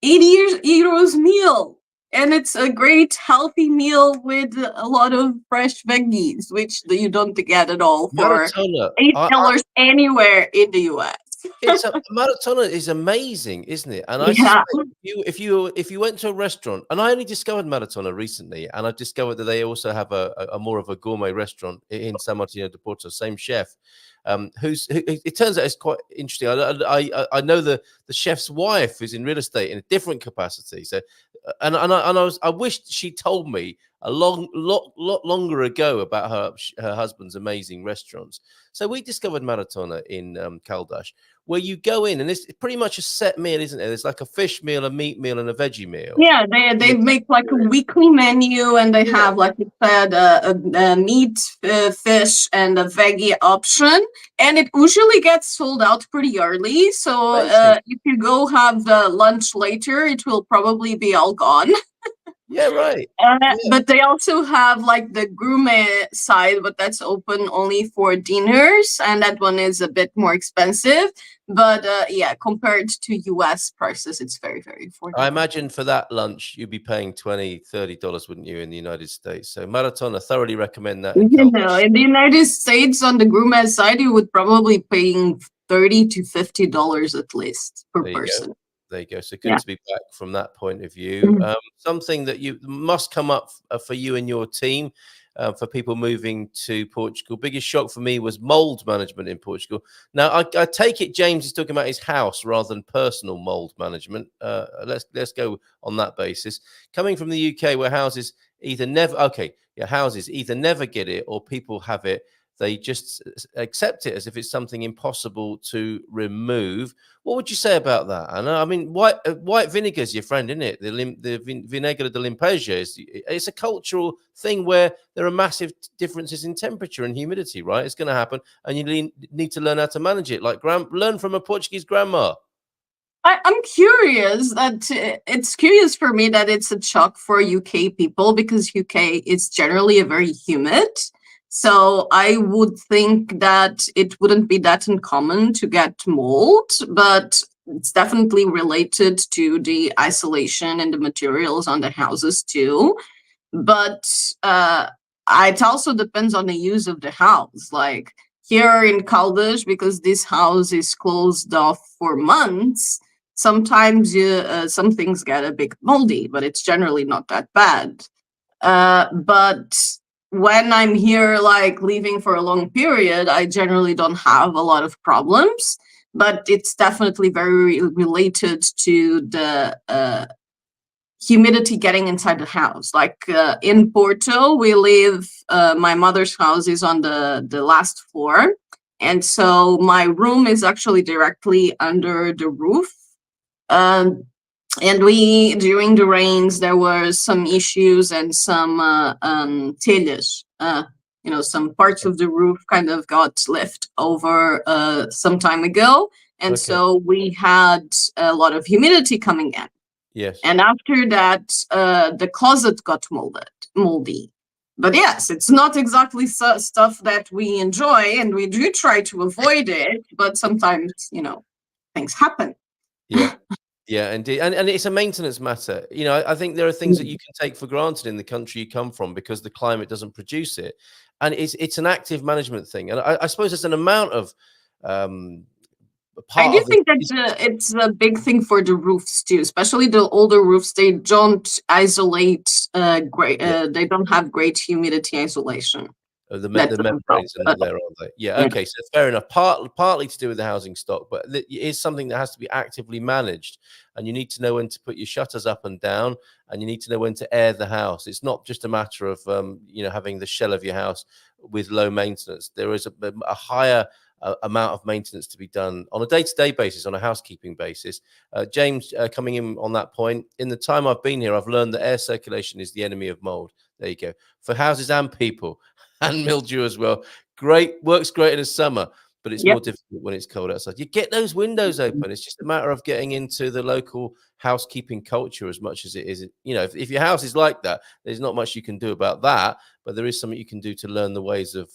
80 euros meal. And it's a great healthy meal with a lot of fresh veggies, which you don't get at all for Maratona. $8 anywhere in the US. It's a Maratona is amazing, isn't it? And I Yeah. suspect if you went to a restaurant, and I only discovered Maratona recently, and I've discovered that they also have a more of a gourmet restaurant in San Martino de Porto, same chef. It turns out it's quite interesting. I know the chef's wife who's in real estate in a different capacity. So, I wished she told me a lot longer ago about her husband's amazing restaurants. So we discovered Maratona in Caldas, where you go in and it's pretty much a set meal, isn't it? There's like a fish meal, a meat meal, and a veggie meal. Yeah, they make like a weekly menu, and they have, like you said, a meat, fish, and a veggie option. And it usually gets sold out pretty early. So if you go have the lunch later, it will probably be all gone. Yeah, right. But they also have like the gourmet side, but that's open only for dinners, and that one is a bit more expensive. But yeah, compared to US prices, it's very, very affordable. I imagine for that lunch, you'd be paying $20, $30, wouldn't you, in the United States? So Maratona, thoroughly recommend that. In the United States, on the gourmet side, you would probably paying $30 to $50 at least per person. There you go. So good to be back from that point of view. Something that you must come up for you and your team for people moving to Portugal. Biggest shock for me was mold management in Portugal. Now, I take it James is talking about his house rather than personal mold management. Let's go on that basis. Coming from the UK, where houses either never get it or people have it. They just accept it as if it's something impossible to remove. What would you say about that, Anna? I mean, white vinegar is your friend, isn't it? The vinegar de limpeja it's a cultural thing where there are massive differences in temperature and humidity, right? It's going to happen, and you need to learn how to manage it. Like learn from a Portuguese grandma. I'm curious that it's curious for me that it's a shock for UK people, because UK is generally a very humid. So I would think that it wouldn't be that uncommon to get mold, but it's definitely related to the isolation and the materials on the houses too. But it also depends on the use of the house. Like here in Caldas, because this house is closed off for months, sometimes some things get a bit moldy, but it's generally not that bad. But when I'm here, like leaving for a long period, I generally don't have a lot of problems, but it's definitely very related to the humidity getting inside the house. Like in Porto, we live, my mother's house is on the last floor. And so my room is actually directly under the roof. And during the rains, there were some issues and some telhas, some parts of the roof kind of got left over some time ago. And so we had a lot of humidity coming in. Yes. And after that, the closet got moldy. But yes, it's not exactly stuff that we enjoy, and we do try to avoid it. But sometimes, things happen. Yeah. Yeah, indeed. And it's a maintenance matter. I think there are things that you can take for granted in the country you come from because the climate doesn't produce it. And it's an active management thing. And I suppose there's an amount of I do think that it's a big thing for the roofs too, especially the older roofs. They don't isolate they don't have great humidity isolation. The membranes are not there, aren't they? Yeah, okay, so fair enough. Partly to do with the housing stock, but it is something that has to be actively managed, and you need to know when to put your shutters up and down, and you need to know when to air the house. It's not just a matter of having the shell of your house with low maintenance. There is a higher amount of maintenance to be done on a day-to-day basis, on a housekeeping basis. James, coming in on that point, in the time I've been here, I've learned that air circulation is the enemy of mold. There you go. For houses and people. And mildew as well. Works great in the summer. but it's more difficult when it's cold outside. You get those windows open. It's just a matter of getting into the local housekeeping culture as much as it is. If your house is like that, there's not much you can do about that, but there is something you can do to learn the ways of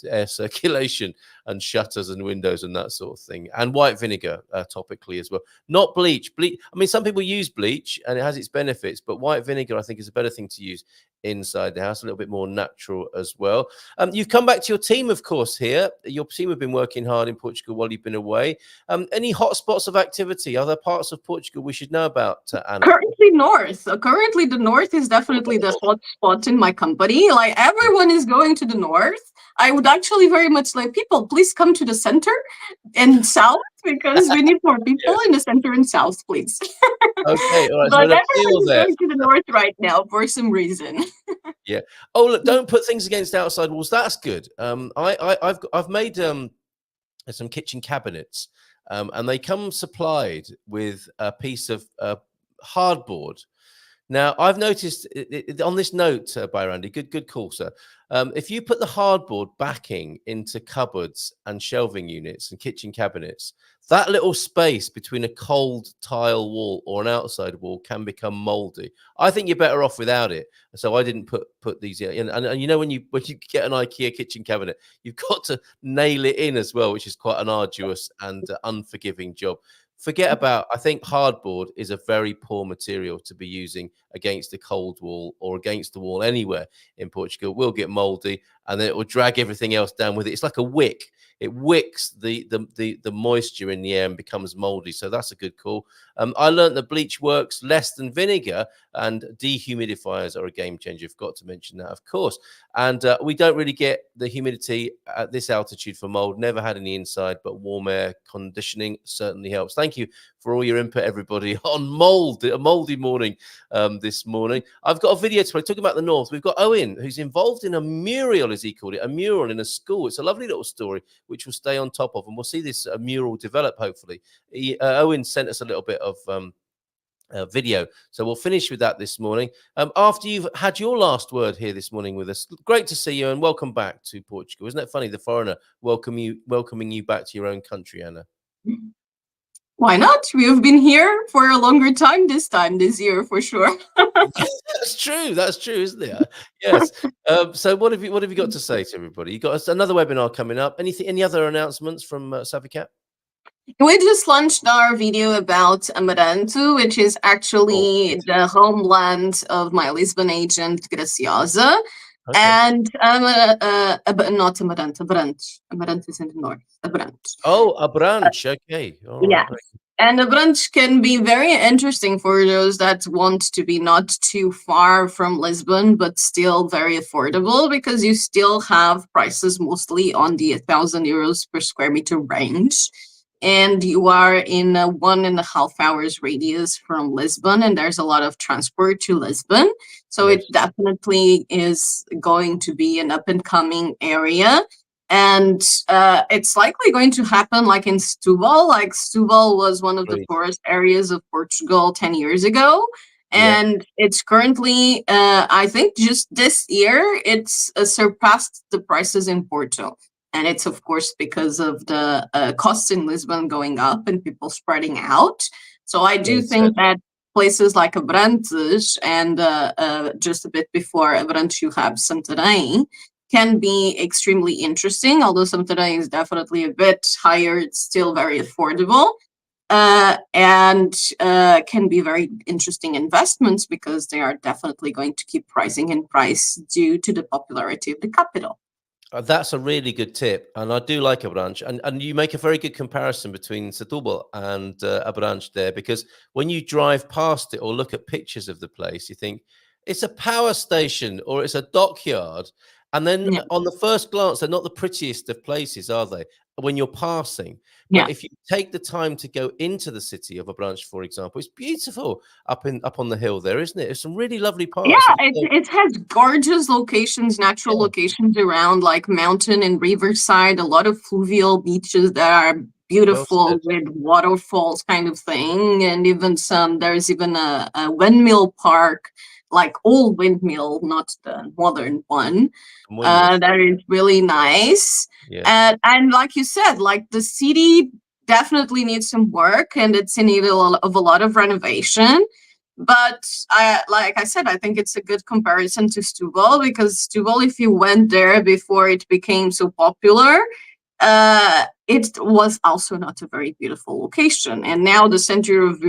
air circulation and shutters and windows and that sort of thing. And white vinegar topically as well. Not bleach. I mean, some people use bleach and it has its benefits, but white vinegar, I think, is a better thing to use inside the house, a little bit more natural as well. You've come back to your team, of course, here. Your team have been working hard in Portugal while you've been away. Any hotspots of activity? Are there parts of Portugal we should know about, Anna? Currently north. Currently the north is definitely the hot spot in my company. Like everyone is going to the north. I would actually very much like people, please come to the center and south because we need more people in the center and south, please. Okay, all right. But everyone is going to the north right now for some reason. Yeah. Oh, look! Don't put things against outside walls. That's good. I've made some kitchen cabinets, and they come supplied with a piece of hardboard. Now, I've noticed on this note by Randy, good call, sir. If you put the hardboard backing into cupboards and shelving units and kitchen cabinets, that little space between a cold tile wall or an outside wall can become moldy. I think you're better off without it. So I didn't put these in. And you know, when you get an IKEA kitchen cabinet, you've got to nail it in as well, which is quite an arduous and unforgiving job. Forget about, I think hardboard is a very poor material to be using against a cold wall or against the wall anywhere in Portugal. It will get moldy and then it will drag everything else down with it. It's like a wick. It wicks the moisture in the air and becomes moldy. So that's a good call. I learned that bleach works less than vinegar, and dehumidifiers are a game changer. I've got to mention that, of course. And we don't really get the humidity at this altitude for mold. Never had any inside, but warm air conditioning certainly helps. Thank you for all your input, everybody, on mold. A moldy morning this morning. I've got a video to play talking about the north. We've got Owen, who's involved in a mural, as he called it, a mural in a school. It's a lovely little story, which we'll stay on top of, and we'll see this mural develop, hopefully. Owen sent us a little bit of video, so we'll finish with that this morning. After you've had your last word here this morning with us, great to see you and welcome back to Portugal. Isn't it funny, the foreigner welcoming you back to your own country, Anna? Why not? We have been here for a longer time this year for sure. That's true, isn't it? Yes. So what have you got to say to everybody? You got another webinar coming up. Any other announcements from Savicat? We just launched our video about Amaranto, which is actually the homeland of my Lisbon agent, Graciosa. Okay. And not Amaranto, Abrantes. Amaranto is in the north. Abrantes. Oh, Abrantes. Okay. All right. Yeah. And Abrantes can be very interesting for those that want to be not too far from Lisbon, but still very affordable, because you still have prices mostly on the 1,000 euros per square meter range. And you are in a 1.5 hours radius from Lisbon, and there's a lot of transport to Lisbon. So it definitely is going to be an up-and-coming area. And it's likely going to happen like in Setúbal. Like Setúbal was one of the poorest areas of Portugal 10 years ago. And it's currently, I think just this year, it's surpassed the prices in Porto. And it's, of course, because of the costs in Lisbon going up and people spreading out. So I do think that places like Abrantes and just a bit before Abrantes, you have Santarém, can be extremely interesting. Although Santarém is definitely a bit higher, it's still very affordable. And can be very interesting investments because they are definitely going to keep rising in price due to the popularity of the capital. That's a really good tip, and I do like Abrantes, and you make a very good comparison between Setúbal and Abrantes there, because when you drive past it or look at pictures of the place, you think it's a power station or it's a dockyard, and then on the first glance, they're not the prettiest of places, are they, when you're passing? But if you take the time to go into the city of Abrantes, for example, it's beautiful up on the hill there, isn't it? There's some really lovely parts. Yeah, it has gorgeous locations, natural locations around, like mountain and riverside, a lot of fluvial beaches that are beautiful with waterfalls kind of thing, and even there's even a windmill park like old windmill, not the modern one. Muy bien. That is really nice. Yeah. And like you said, like the city definitely needs some work and it's in need of a lot of renovation. But like I said, I think it's a good comparison to Stubble, because Stubble, if you went there before it became so popular, it was also not a very beautiful location. And now the center of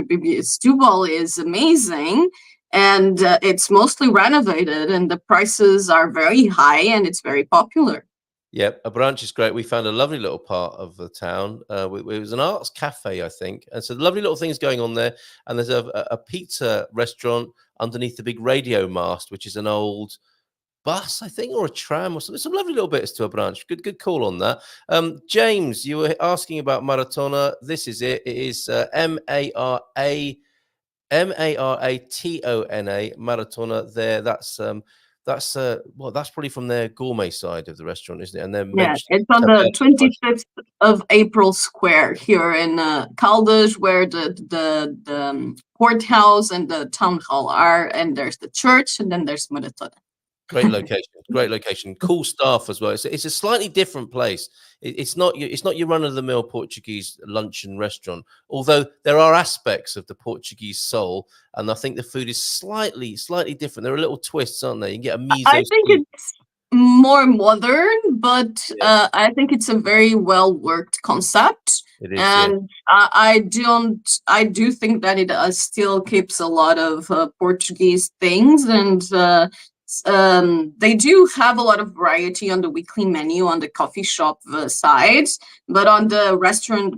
Stubble is amazing, and it's mostly renovated, and the prices are very high, and it's very popular. Yep, a branch is great. We found a lovely little part of the town. It was an arts cafe, I think, and so lovely little things going on there. And there's a pizza restaurant underneath the big radio mast, which is an old bus, I think, or a tram or something. Some lovely little bits to a branch. Good call on that. James, you were asking about Maratona. This is it. It is Maratona Maratona. There, that's probably from their gourmet side of the restaurant, isn't it? And then Yeah, it's on the 25th of April Square here in Caldas, where the courthouse and the town hall are, and there's the church, and then there's Maratona. Great location, cool staff as well. It's a slightly different place. It's not your run-of-the-mill Portuguese luncheon restaurant, although there are aspects of the Portuguese soul, and I think the food is slightly different. There are little twists, aren't there? You can get a miso. I think it's more modern, but I think it's a very well-worked concept. It is, and yeah. I do think that it still keeps a lot of Portuguese things, and they do have a lot of variety on the weekly menu on the coffee shop side, but on the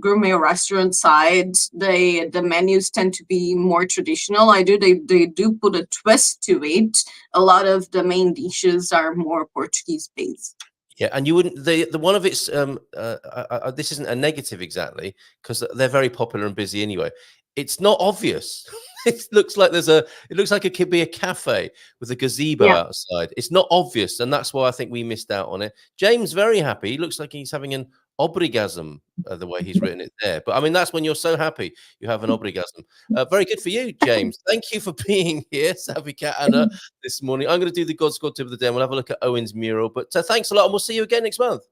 gourmet restaurant side, the menus tend to be more traditional. They do put a twist to it. A lot of the main dishes are more Portuguese based. Yeah, and you wouldn't the one of its this isn't a negative exactly, because they're very popular and busy anyway. It's not obvious. It looks like it could be a cafe with a gazebo outside. It's not obvious, and that's why I think we missed out on it. James, very happy. He looks like he's having an obrigasm, the way he's written it there. But I mean, that's when you're so happy you have an obrigasm. Very good for you, James. Thank you for being here, Savvy Cat Ana, this morning. I'm going to do the God Squad tip of the day, and we'll have a look at Owen's mural. But thanks a lot, and we'll see you again next month.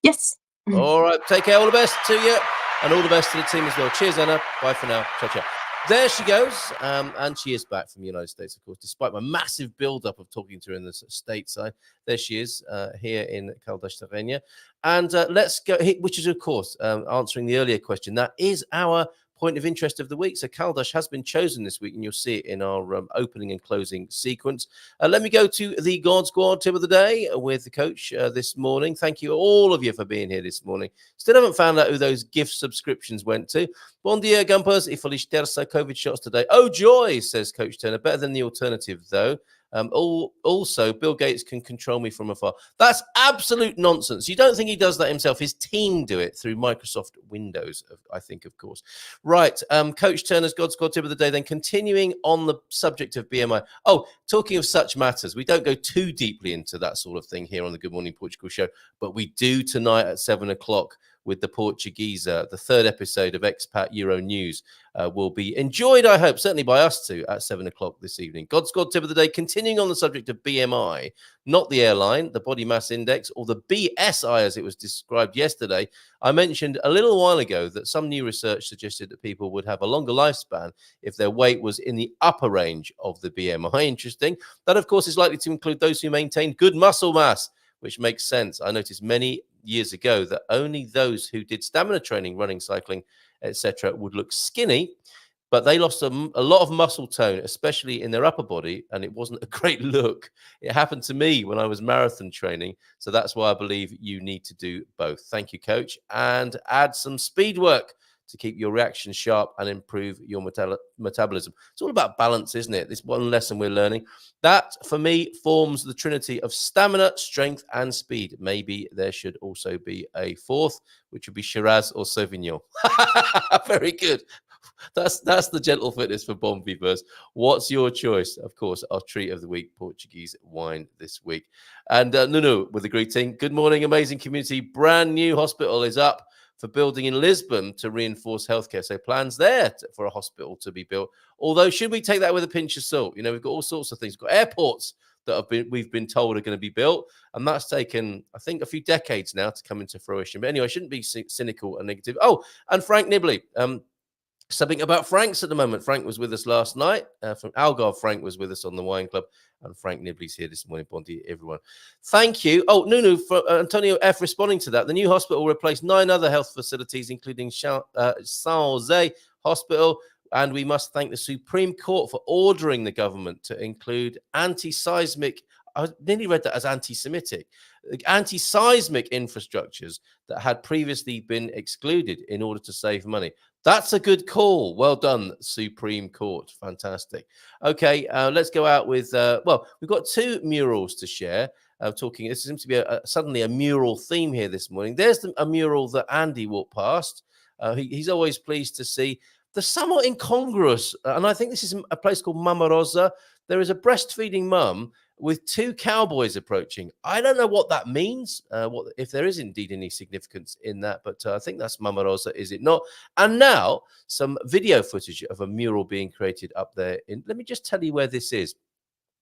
Yes. All right. Take care. All the best to you, and all the best to the team as well. Cheers, Anna. Bye for now. Ciao, ciao. There she goes, and she is back from the United States, of course, despite my massive build-up of talking to her in the stateside. There she is, here in Caldas Terrena. And let's go, which is, of course, answering the earlier question. That is our point of interest of the week. So Caldas has been chosen this week, and you'll see it in our opening and closing sequence. Let me go to the God Squad tip of the day with the coach this morning. Thank you, all of you, for being here this morning. Still haven't found out who those gift subscriptions went to. Bon dia, Gumpers. E feliz terça. COVID shots today. Oh, joy, says Coach Turner. Better than the alternative, though. Also, Bill Gates can control me from afar. That's absolute nonsense. You don't think he does that himself? His team do it through Microsoft Windows, I think, of course. Right, Coach Turner's God Squad tip of the day. Then continuing on the subject of BMI. Oh, talking of such matters, we don't go too deeply into that sort of thing here on the Good Morning Portugal show, but we do tonight at 7 o'clock with the Portuguese. The third episode of Expat Euro News will be enjoyed, I hope, certainly by us too, at 7 o'clock this evening. God Squad tip of the day, continuing on the subject of BMI, not the airline, the body mass index, or the BSI as it was described yesterday. I mentioned a little while ago that some new research suggested that people would have a longer lifespan if their weight was in the upper range of the BMI. Interesting. That, of course, is likely to include those who maintain good muscle mass, which makes sense. I noticed many years ago that only those who did stamina training, running, cycling, etc., would look skinny, but they lost a lot of muscle tone, especially in their upper body, and it wasn't a great look. It happened to me when I was marathon training, so that's why I believe you need to do both. Thank you, Coach, and add some speed work to keep your reaction sharp and improve your metabolism. It's all about balance, isn't it? This one lesson we're learning. That, for me, forms the trinity of stamina, strength, and speed. Maybe there should also be a fourth, which would be Shiraz or Sauvignon. Very good. That's the gentle fitness for Bombi first. What's your choice? Of course, our treat of the week, Portuguese wine this week. And Nunu with a greeting. Good morning, amazing community. Brand new hospital is up for building in Lisbon to reinforce healthcare. So plans there for a hospital to be built. Although, should we take that with a pinch of salt? You know, we've got all sorts of things. We've got airports that we've been told are going to be built, and that's taken, I think, a few decades now to come into fruition. But anyway, I shouldn't be cynical and negative. Oh, and Frank Nibley. Something about Franks at the moment. Frank was with us last night. From Algarve, Frank was with us on the Wine Club, and Frank Nibley's here this morning. Bon dia, everyone. Thank you. Oh, Nunu, for Antonio F. responding to that. The new hospital will replace 9 other health facilities, including San Jose Hospital, and we must thank the Supreme Court for ordering the government to include anti-seismic, I nearly read that as anti-Semitic, anti-seismic infrastructures that had previously been excluded in order to save money. That's a good call. Well done, Supreme Court. Fantastic. Okay, let's go out with, well, we've got 2 murals to share. This seems to be suddenly a mural theme here this morning. There's a mural that Andy walked past. He's always pleased to see. The somewhat incongruous, and I think this is a place called Mama Rosa. There is a breastfeeding mum with 2 cowboys approaching. I don't know what that means, if there is indeed any significance in that, but I think that's Mama Rosa, is it not? And now some video footage of a mural being created up there. Let me just tell you where this is.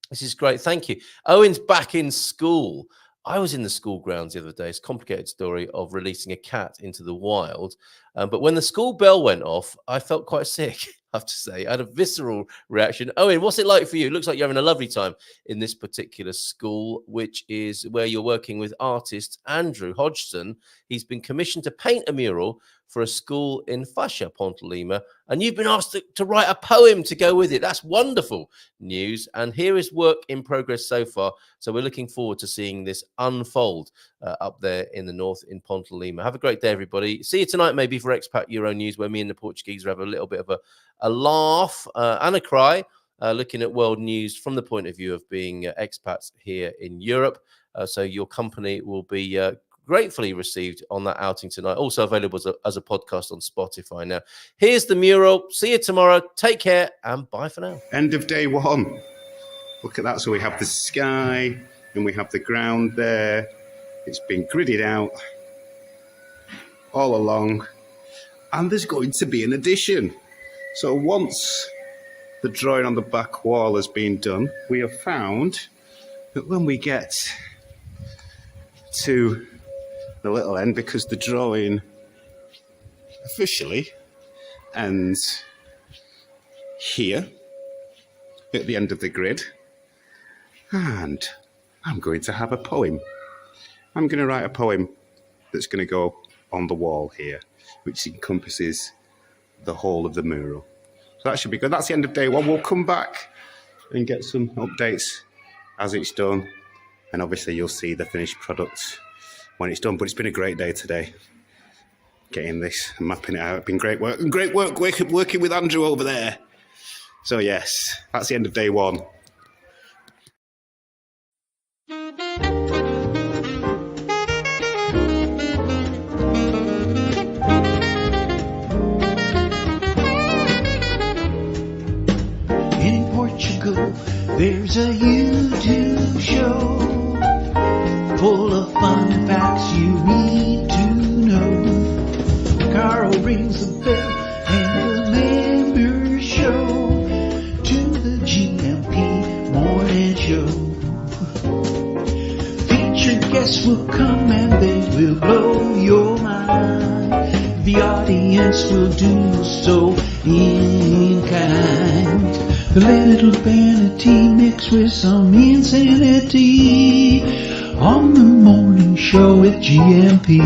This is great. Thank you. Owen's back in school. I was in the school grounds the other day. It's a complicated story of releasing a cat into the wild. But when the school bell went off, I felt quite sick, I have to say. I had a visceral reaction. Owen, what's it like for you? It looks like you're having a lovely time in this particular school, which is where you're working with artist Andrew Hodgson. He's been commissioned to paint a mural for a school in Faixa, Ponte Lima, and you've been asked to write a poem to go with it. That's wonderful news. And here is work in progress so far. So we're looking forward to seeing this unfold up there in the north in Ponte Lima. Have a great day, everybody. See you tonight, maybe, for Expat Euro News, where me and the Portuguese will have a little bit of a laugh and a cry, looking at world news from the point of view of being expats here in Europe. So your company will be gratefully received on that outing tonight. Also available as a podcast on Spotify now. Here's the mural. See you tomorrow. Take care and bye for now. End of day 1. Look at that. So we have the sky and we have the ground there. It's been gridded out all along. And there's going to be an addition. So once the drawing on the back wall has been done, we have found that when we get to the little end, because the drawing officially ends here at the end of the grid, and I'm going to have a poem. I'm going to write a poem that's going to go on the wall here, which encompasses the whole of the mural. So that should be good. That's the end of day 1. We'll come back and get some updates as it's done, and obviously you'll see the finished product when it's done. But it's been a great day today, getting this and mapping it out. It's been great work. And great work working with Andrew over there. So yes, that's the end of day 1. In Portugal, there's a YouTube show full of fun facts you need to know. Carl rings the bell and the members show to the GMP morning show. Featured guests will come and they will blow your mind. The audience will do so in kind. The little vanity mixed with some insanity on the morning show with GMP.